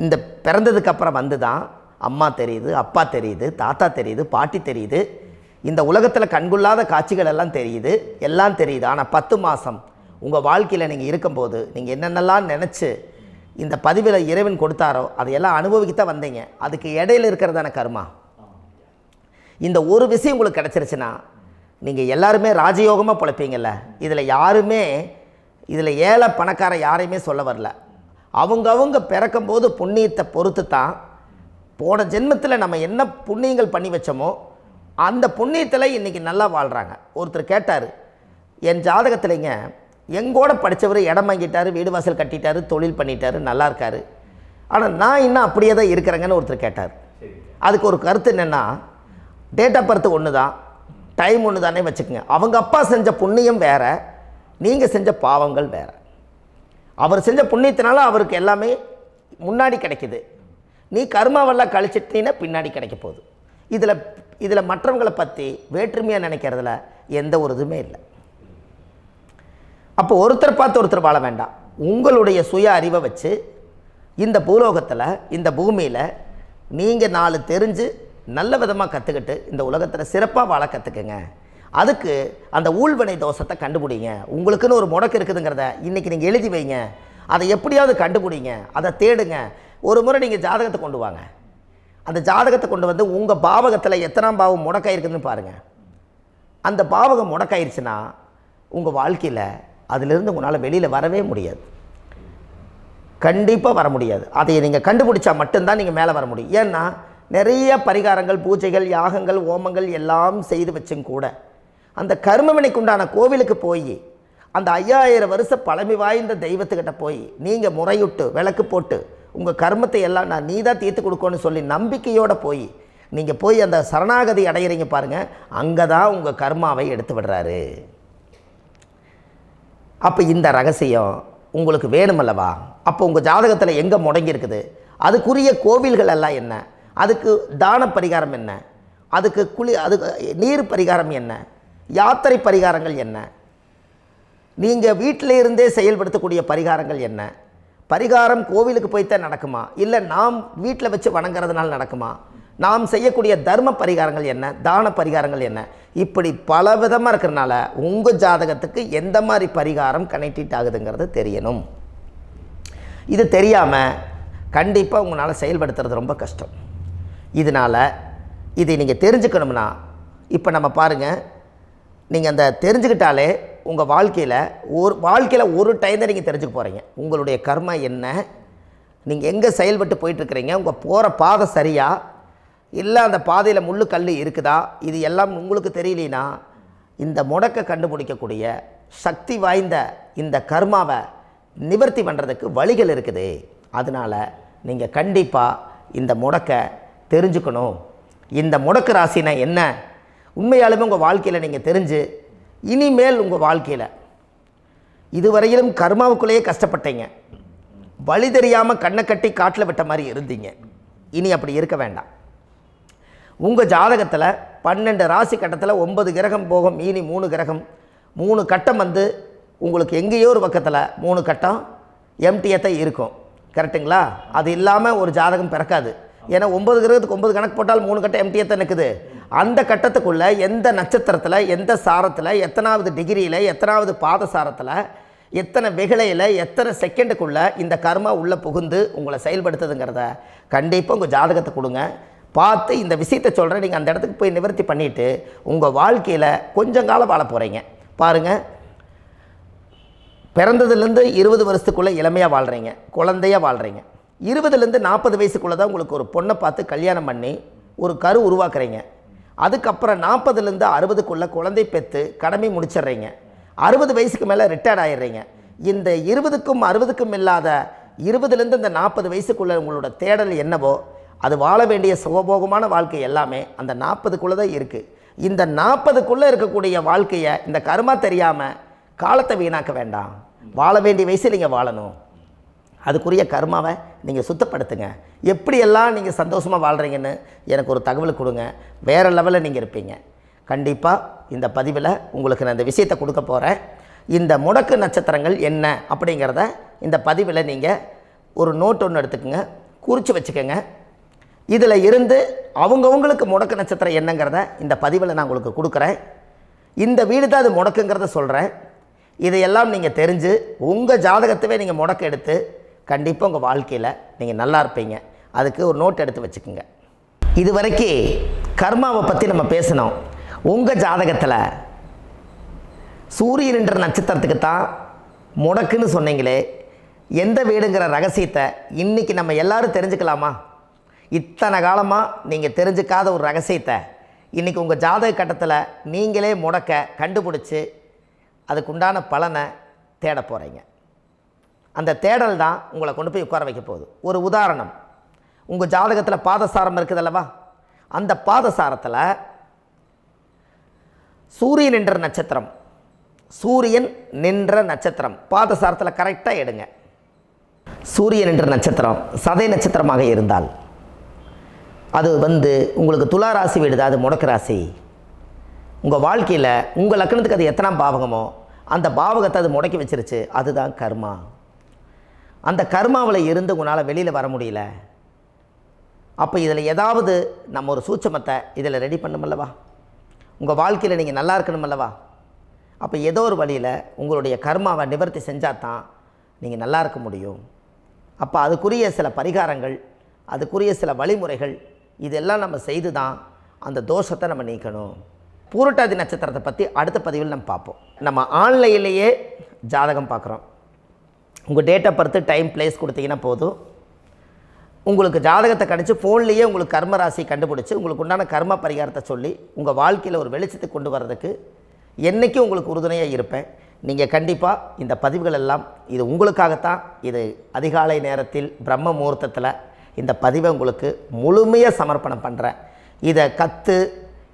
[SPEAKER 1] இந்த பிறந்ததுக்கு அப்புறம் வந்து தான் அம்மா தெரியுது, அப்பா தெரியுது, தாத்தா தெரியுது, பாட்டி தெரியுது, இந்த உலகத்தில் கண்கொள்ளாத காட்சிகள் எல்லாம் தெரியுது, எல்லாம் தெரியுது. ஆனால் 10 மாதம் உங்கள் வாழ்க்கையில் நீங்கள் இருக்கும்போது நீங்கள் என்னென்னலாம் நினச்சி இந்த பதிவில் இறைவன் கொடுத்தாரோ அதையெல்லாம் அனுபவிக்கத்தான் வந்தீங்க. அதுக்கு இடையில இருக்கிறதான கர்மா. இந்த ஒரு விஷயம் உங்களுக்கு கிடச்சிருச்சுன்னா நீங்கள் எல்லாருமே ராஜயோகமாக பிழைப்பீங்கள்ல. இதில் ஏழை பணக்கார யாரையுமே சொல்ல வரல. அவங்க பிறக்கும்போது புண்ணியத்தை பொறுத்து தான் போன ஜென்மத்தில் நம்ம என்ன புண்ணியங்கள் பண்ணி வச்சோமோ அந்த புண்ணியத்தில் இன்றைக்கி நல்லா வாழ்கிறாங்க. ஒருத்தர் கேட்டார், என் ஜாதகத்தில்ங்க எங்கூட படித்தவர் இடம் வாங்கிட்டார், வீடு வாசல் கட்டிட்டார், தொழில் பண்ணிட்டார், நல்லா இருக்கார், ஆனால் நான் இன்னும் அப்படியே தான் இருக்கிறேங்கன்னு ஒருத்தர் கேட்டார். அதுக்கு ஒரு கருத்து என்னென்னா, டேட் ஆஃப் பர்த் ஒன்று தான், டைம் ஒன்று தானே வச்சுக்கோங்க. அவங்க அப்பா செஞ்ச புண்ணியம் வேறு, நீங்கள் செஞ்ச பாவங்கள் வேறு. அவர் செஞ்ச புண்ணியத்தினால அவருக்கு எல்லாமே முன்னாடி கிடைக்கிது. நீ கர்மாவெல்லாம் கழிச்சிட்டினா பின்னாடி கிடைக்க போகுது. இதில் மற்றவங்களை பற்றி வேற்றுமையாக நினைக்கிறதுல எந்த ஒரு இதுவுமே இல்லை. அப்போ ஒருத்தர் பார்த்து ஒருத்தர் வாழ வேண்டாம். உங்களுடைய சுய அறிவை வச்சு இந்த பூலோகத்தில் இந்த பூமியில் நீங்கள் 4 தெரிஞ்சு நல்ல விதமாக கற்றுக்கிட்டு இந்த உலகத்தில் சிறப்பாக வாழ கற்றுக்குங்க. அதுக்கு அந்த ஊழ்வினை தோஷத்தை கண்டுபிடிங்க. உங்களுக்குன்னு ஒரு முடக்கு இருக்குதுங்கிறத இன்றைக்கி நீங்கள் எழுதி வைங்க. அதை எப்படியாவது கண்டுபிடிங்க, அதை தேடுங்க. ஒரு முறை நீங்கள் ஜாதகத்தை கொண்டு வாங்க. அந்த ஜாதகத்தை கொண்டு வந்து உங்கள் பாவகத்தில் எத்தனாம் பாவம் முடக்காயிருக்குதுன்னு பாருங்கள். அந்த பாவகம் முடக்காயிருச்சுன்னா உங்கள் வாழ்க்கையில் அதிலிருந்து உங்களால் வெளியில் வரவே முடியாது, கண்டிப்பாக வர முடியாது. அதை நீங்கள் கண்டுபிடிச்சா மட்டும்தான் நீங்கள் மேலே வர முடியும். ஏன்னா நிறைய பரிகாரங்கள், பூஜைகள், யாகங்கள், ஓமங்கள் எல்லாம் செய்து வச்சும் கூட அந்த கர்மவினைக்கு உண்டான கோவிலுக்கு போய் அந்த 5000 வருஷ பழமை வாய்ந்த தெய்வத்துக்கிட்ட போய் நீங்கள் முறையிட்டு விளக்கு போட்டு உங்கள் கர்மத்தை எல்லாம் நான் நீ தான் தீர்த்து கொடுக்கணும்னு சொல்லி நம்பிக்கையோடு நீங்கள் போய் அந்த சரணாகதி அடையிறீங்க பாருங்கள், அங்கே தான் உங்கள் கர்மாவை எடுத்து விடுறாரு. அப்போ இந்த ரகசியம் உங்களுக்கு வேணுமல்லவா? அப்போ உங்கள் ஜாதகத்தில் எங்கே முடங்கி அதுக்குரிய கோவில்கள் எல்லாம் என்ன, அதுக்கு தான பரிகாரம் என்ன, அதுக்கு நீர் பரிகாரம் என்ன, யாத்திரை பரிகாரங்கள் என்ன, நீங்கள் வீட்டில் இருந்தே செயல்படுத்தக்கூடிய பரிகாரங்கள் என்ன, பரிகாரம் கோவிலுக்கு போய்த்தான் நடக்குமா, இல்லை நாம் வீட்டில் வச்சு வணங்குறதுனால நடக்குமா, நாம் செய்யக்கூடிய தர்ம பரிகாரங்கள் என்ன, தான பரிகாரங்கள் என்ன, இப்படி பல விதமாக இருக்கிறனால உங்கள் ஜாதகத்துக்கு எந்த மாதிரி பரிகாரம் கனெக்ட் ஆகுதுங்கிறது தெரியணும். இது தெரியாமல் கண்டிப்பாக உங்களால் செயல்படுத்துறது ரொம்ப கஷ்டம். இதனால் இதை நீங்கள் தெரிஞ்சுக்கணும்னா இப்போ நம்ம பாருங்கள், நீங்கள் அந்த தெரிஞ்சுக்கிட்டாலே உங்கள் வாழ்க்கையில் ஒரு டைம் தான் நீங்கள் தெரிஞ்சுக்க போகிறீங்க. உங்களுடைய கர்மா என்ன, நீங்கள் எங்கே செயல்பட்டு போயிட்டுருக்கிறீங்க, உங்கள் போகிற பாதை சரியா இல்லை அந்த பாதையில் முள்ளு கல் இருக்குதா, இது எல்லாம் உங்களுக்கு தெரியலனா இந்த முடக்கை கண்டுபிடிக்கக்கூடிய சக்தி வாய்ந்த இந்த கர்மாவை நிவர்த்தி பண்ணுறதுக்கு வழிகள் இருக்குது. அதனால் நீங்கள் கண்டிப்பாக இந்த முடக்கை தெரிஞ்சுக்கணும். இந்த முடக்கு ராசினா என்ன உண்மையாலுமே உங்கள் வாழ்க்கையில் நீங்கள் தெரிஞ்சு இனிமேல் உங்கள் வாழ்க்கையில் இதுவரையிலும் கர்மாவுக்குள்ளேயே கஷ்டப்பட்டீங்க, வழி தெரியாமல் கண்ணை கட்டி காட்டில் விட்ட மாதிரி இருந்தீங்க. இனி அப்படி இருக்க வேண்டாம். உங்கள் ஜாதகத்தில் 12 ராசி கட்டத்தில் 9 கிரகம் போகும், மீனி 3 கிரகம், 3 கட்டம் உங்களுக்கு எங்கேயோ ஒரு பக்கத்தில் 3 கட்டம் எம்டியாக தான் இருக்கும். கரெக்டுங்களா? அது இல்லாமல் ஒரு ஜாதகம் பிறக்காது. ஏன்னா 9 கிரகத்துக்கு 9 கணக்கு போட்டால் 3 கட்டம் எம்டியாக தான் நிற்குது. அந்த கட்டத்துக்குள்ளே எந்த நட்சத்திரத்தில், எந்த சாரத்தில், எத்தனாவது டிகிரியில், எத்தனாவது பாதசாரத்தில், எத்தனை வெகுளையில், எத்தனை செகண்டுக்குள்ளே இந்த கர்மா உள்ளே புகுந்து உங்களை செயல்படுத்துதுங்கிறத கண்டிப்பாக உங்கள் ஜாதகத்தை கொடுங்க. பார்த்து இந்த விஷயத்தை சொல்கிறேன், நீங்கள் அந்த இடத்துக்கு போய் நிவர்த்தி பண்ணிவிட்டு உங்கள் வாழ்க்கையில் கொஞ்சம் காலம் வாழ போகிறீங்க. பாருங்கள், பிறந்ததுலேருந்து 20 வருஷத்துக்குள்ளே இளமையாக வாழ்கிறீங்க, குழந்தையாக வாழ்கிறீங்க. 20லேருந்து 40 வயசுக்குள்ளே தான் உங்களுக்கு ஒரு பொண்ணை பார்த்து கல்யாணம் பண்ணி ஒரு கரு உருவாக்குறீங்க. அதுக்கப்புறம் 40லேருந்து 60க்குள்ளே குழந்தை பெற்று கடமை முடிச்சிடுறீங்க. 60 வயசுக்கு மேலே ரிட்டையர்ட் ஆகிடுறீங்க. இந்த 20க்கும் 60க்கும் இல்லாத 20லேருந்து இந்த 40 வயசுக்குள்ளே உங்களோட தேடல் என்னவோ அது வாழ வேண்டிய சுகபோகமான வாழ்க்கை எல்லாமே அந்த 40க்குள்ளே தான் இருக்குது. இந்த 40க்குள்ளே இருக்கக்கூடிய வாழ்க்கையை இந்த கர்மா தெரியாமல் காலத்தை வீணாக்க வேண்டாம். வாழ வேண்டிய வயசில் நீங்கள் வாழணும். அதுக்குரிய கர்மாவை நீங்கள் சுத்தப்படுத்துங்க. எப்படியெல்லாம் நீங்கள் சந்தோஷமாக வாழ்கிறீங்கன்னு எனக்கு ஒரு தகவல் கொடுங்க. வேறு லெவலில் நீங்கள் இருப்பீங்க. கண்டிப்பாக இந்த பதிவில் உங்களுக்கு நான் இந்த விஷயத்தை கொடுக்க போகிறேன். இந்த முடக்கு நட்சத்திரங்கள் என்ன அப்படிங்கிறத இந்த பதிவில் நீங்கள் ஒரு நோட் ஒன்று எடுத்துக்கோங்க, குறித்து வச்சுக்கோங்க. இதில் இருந்து அவங்கவுங்களுக்கு முடக்கு நட்சத்திரம் என்னங்கிறத இந்த பதிவில் நான் உங்களுக்கு கொடுக்குறேன். இந்த வீடு தான் அது முடக்குங்கிறத சொல்கிறேன். இதையெல்லாம் நீங்கள் தெரிஞ்சு உங்கள் ஜாதகத்தவே நீங்கள் முடக்கு எடுத்து கண்டிப்பாக உங்கள் வாழ்க்கையில் நீங்கள் நல்லா இருப்பீங்க. அதுக்கு ஒரு நோட் எடுத்து வச்சுக்கோங்க. இது வரைக்கும் கர்மாவை பற்றி நம்ம பேசினோம். உங்கள் ஜாதகத்தில் சூரியன் என்ற நட்சத்திரத்துக்கு தான் முடக்குன்னு சொன்னீங்களே, எந்த வீடுங்கிற ரகசியத்தை இன்றைக்கி நம்ம எல்லோரும் தெரிஞ்சுக்கலாமா? இத்தனை காலமாக நீங்கள் தெரிஞ்சுக்காத ஒரு ரகசியத்தை இன்றைக்கி உங்கள் ஜாதக கட்டத்தில் நீங்களே முடக்க கண்டுபிடிச்சி அதுக்குண்டான பலனை தேட போகிறீங்க. அந்த தேடல் தான் உங்களை கொண்டு போய் உட்கார வைக்க போகுது. ஒரு உதாரணம், உங்கள் ஜாதகத்தில் பாதசாரம் இருக்குது அல்லவா? அந்த பாதசாரத்தில் சூரியன் என்ற நட்சத்திரம், சூரியன் நின்ற நட்சத்திரம் பாதசாரத்தில் கரெக்டாக எடுங்க. சூரியன் என்ற நட்சத்திரம் சதய நட்சத்திரமாக இருந்தால் அது உங்களுக்கு துலா ராசி வீடுது, அது முடக்கு ராசி. உங்கள் வாழ்க்கையில் உங்கள் லக்னத்துக்கு அது எத்தனாம் பாவகமோ அந்த பாவகத்தை அது முடக்கி வச்சிருச்சு, அதுதான் கர்மா. அந்த கர்மாவில் இருந்து உங்களால் வெளியில் வர முடியல. அப்போ இதில் ஏதாவது நம்ம ஒரு சூட்சமத்தை இதில் ரெடி பண்ணமல்லவா? உங்கள் வாழ்க்கையில் நீங்கள் நல்லா இருக்கணுமல்லவா? அப்போ ஏதோ ஒரு வழியில் உங்களுடைய கர்மாவை நிவர்த்தி செஞ்சால் தான் நீங்கள் நல்லா இருக்க முடியும். அப்போ அதுக்குரிய சில பரிகாரங்கள், அதுக்குரிய சில வழிமுறைகள் இதெல்லாம் நம்ம செய்து தான் அந்த தோஷத்தை நம்ம நீக்கணும். பூரட்டாதி நட்சத்திரத்தை பற்றி அடுத்த பதிவில் நம்ம பார்ப்போம். நம்ம ஆன்லைன்லேயே ஜாதகம் பார்க்குறோம். உங்கள் date of birth, time, place கொடுத்தீங்கன்னா போதும். உங்களுக்கு ஜாதகத்தை கணிச்சு ஃபோன்லேயே உங்களுக்கு கர்ம ராசி கண்டுபிடிச்சி உங்களுக்கு உண்டான கர்ம பரிகாரத்தை சொல்லி உங்கள் வாழ்க்கையில் ஒரு வெளிச்சத்தை கொண்டு வர்றதுக்கு என்றைக்கும் உங்களுக்கு உறுதுணையாக இருப்பேன். நீங்கள் கண்டிப்பாக இந்த பதிவுகள் எல்லாம் இது உங்களுக்காகத்தான். இது அதிகாலை நேரத்தில் பிரம்ம முகூர்த்தத்தில் இந்த பதிவை உங்களுக்கு முழுமையாக சமர்ப்பணம் பண்ணுறேன். இதை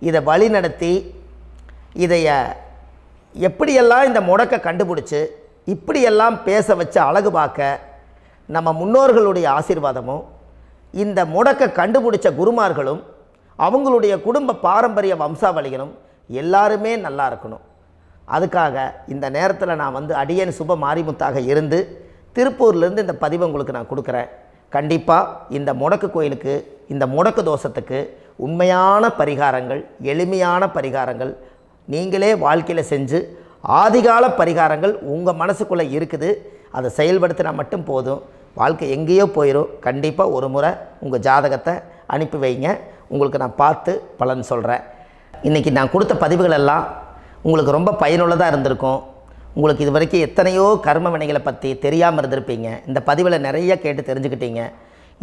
[SPEAKER 1] இதை வழி நடத்தி இதைய எப்படியெல்லாம் இந்த முடக்கை கண்டுபிடிச்சி இப்படியெல்லாம் பேச வச்சு அழகு பார்க்க நம்ம முன்னோர்களுடைய ஆசீர்வாதமும் இந்த முடக்கை கண்டுபிடிச்ச குருமார்களும் அவங்களுடைய குடும்ப பாரம்பரிய வம்சாவளிகளும் எல்லாருமே நல்லா இருக்கணும். அதுக்காக இந்த நேரத்தில் நான் அடியேன் சுப மாரிமுத்தாக இருந்து திருப்பூர்லேருந்து இந்த பதிவை உங்களுக்கு நான் கொடுக்குறேன். கண்டிப்பாக இந்த முடக்கு கோயிலுக்கு, இந்த முடக்கு தோஷத்துக்கு உண்மையான பரிகாரங்கள், எளிமையான பரிகாரங்கள் நீங்களே வாழ்க்கையில் செஞ்சு ஆதிகால பரிகாரங்கள் உங்கள் மனசுக்குள்ளே இருக்குது. அதை செயல்படுத்தினா மட்டும் போதும், வாழ்க்கை எங்கேயோ போயிடும். கண்டிப்பாக ஒரு முறை உங்கள் ஜாதகத்தை அனுப்பி வைங்க, உங்களுக்கு நான் பார்த்து பலன் சொல்கிறேன். இன்றைக்கி நான் கொடுத்த பதிவுகள் எல்லாம் உங்களுக்கு ரொம்ப பயனுள்ளதாக இருந்திருக்கும். உங்களுக்கு இது வரைக்கும் எத்தனையோ கர்ம வினைகளை பற்றி தெரியாமல் இருந்திருப்பீங்க. இந்த பதிவில் நிறைய கேட்டு தெரிஞ்சுக்கிட்டீங்க.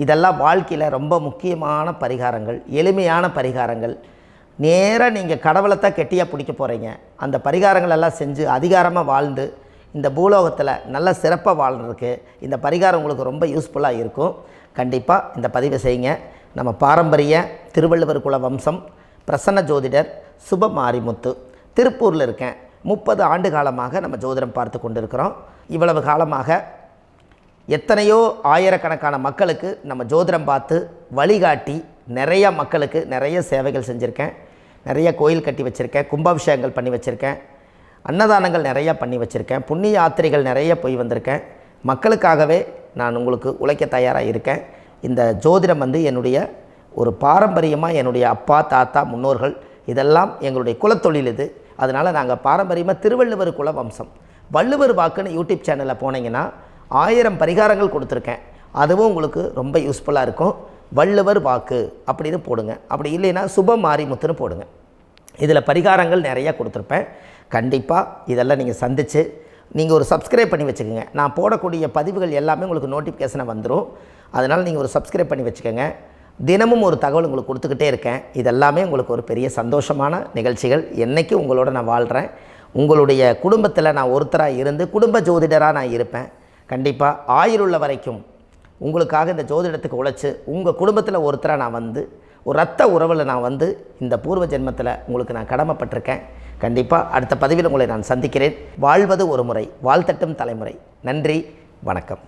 [SPEAKER 1] இதெல்லாம் வாழ்க்கையில் ரொம்ப முக்கியமான பரிகாரங்கள், எளிமையான பரிகாரங்கள். நேராக நீங்கள் கடவுளைத்தான் கெட்டியாக பிடிக்க போகிறீங்க. அந்த பரிகாரங்கள் எல்லாம் செஞ்சு அதிகாரமாக வாழ்ந்து இந்த பூலோகத்தில் நல்ல சிறப்பாக வாழ்கிறதுக்கு இந்த பரிகாரம் உங்களுக்கு ரொம்ப யூஸ்ஃபுல்லாக இருக்கும். கண்டிப்பாக இந்த பதிவை செய்யுங்க. நம்ம பாரம்பரிய திருவள்ளுவர் குல வம்சம், பிரசன்ன ஜோதிடர் சுப மாரிமுத்து, திருப்பூரில் இருக்கேன். 30 ஆண்டு காலமாக நம்ம ஜோதிடம் பார்த்து கொண்டிருக்கிறோம். இவ்வளவு காலமாக எத்தனையோ ஆயிரக்கணக்கான மக்களுக்கு நம்ம ஜோதிடம் பார்த்து வழிகாட்டி நிறைய மக்களுக்கு நிறைய சேவைகள் செஞ்சுருக்கேன். நிறைய கோயில் கட்டி வச்சுருக்கேன், கும்பாபிஷேகங்கள் பண்ணி வச்சுருக்கேன், அன்னதானங்கள் நிறையா பண்ணி வச்சுருக்கேன், புண்ணிய யாத்திரைகள் நிறைய போய் வந்திருக்கேன். மக்களுக்காகவே நான் உங்களுக்கு உழைக்க தயாராக இருக்கேன். இந்த ஜோதிடம் என்னுடைய ஒரு பாரம்பரியமாக என்னுடைய அப்பா, தாத்தா, முன்னோர்கள் இதெல்லாம் எங்களுடைய குலத்தொழில் இது. அதனால் நாங்கள் பாரம்பரியமாக திருவள்ளுவர் குல வம்சம். வள்ளுவர் வாக்குன்னு யூடியூப் சேனலில் போனீங்கன்னா 1000 பரிகாரங்கள் கொடுத்துருக்கேன். அதுவும் உங்களுக்கு ரொம்ப யூஸ்ஃபுல்லாக இருக்கும். வள்ளுவர் வாக்கு அப்படின்னு போடுங்க, அப்படி இல்லைன்னா சுப மாரிமுத்துன்னு போடுங்க. இதில் பரிகாரங்கள் நிறையா கொடுத்துருப்பேன். கண்டிப்பாக இதெல்லாம் நீங்கள் சந்தித்து நீங்கள் ஒரு சப்ஸ்கிரைப் பண்ணி வச்சுக்கோங்க. நான் போடக்கூடிய பதிவுகள் எல்லாமே உங்களுக்கு நோட்டிஃபிகேஷனாக வந்துடும். அதனால் நீங்கள் ஒரு சப்ஸ்கிரைப் பண்ணி வச்சுக்கோங்க. தினமும் ஒரு தகவல் உங்களுக்கு கொடுத்துக்கிட்டே இருக்கேன். இதெல்லாமே உங்களுக்கு ஒரு பெரிய சந்தோஷமான நிகழ்ச்சிகள். என்றைக்கும் உங்களோட நான் வாழ்கிறேன். உங்களுடைய குடும்பத்தில் நான் ஒருத்தராக இருந்து குடும்ப ஜோதிடராக நான் இருப்பேன். கண்டிப்பாக ஆயுளுள்ள வரைக்கும் உங்களுக்காக இந்த ஜோதிடத்துக்கு உழைச்சி உங்கள் குடும்பத்தில் ஒருத்தராக நான் ஒரு ரத்த உறவில் நான் இந்த பூர்வ ஜென்மத்தில் உங்களுக்கு நான் கடமைப்பட்டிருக்கேன். கண்டிப்பாக அடுத்த பதிவில் உங்களை நான் சந்திக்கிறேன். வாழ்வது ஒரு முறை, வாழ்த்தட்டும் தலைமுறை. நன்றி, வணக்கம்.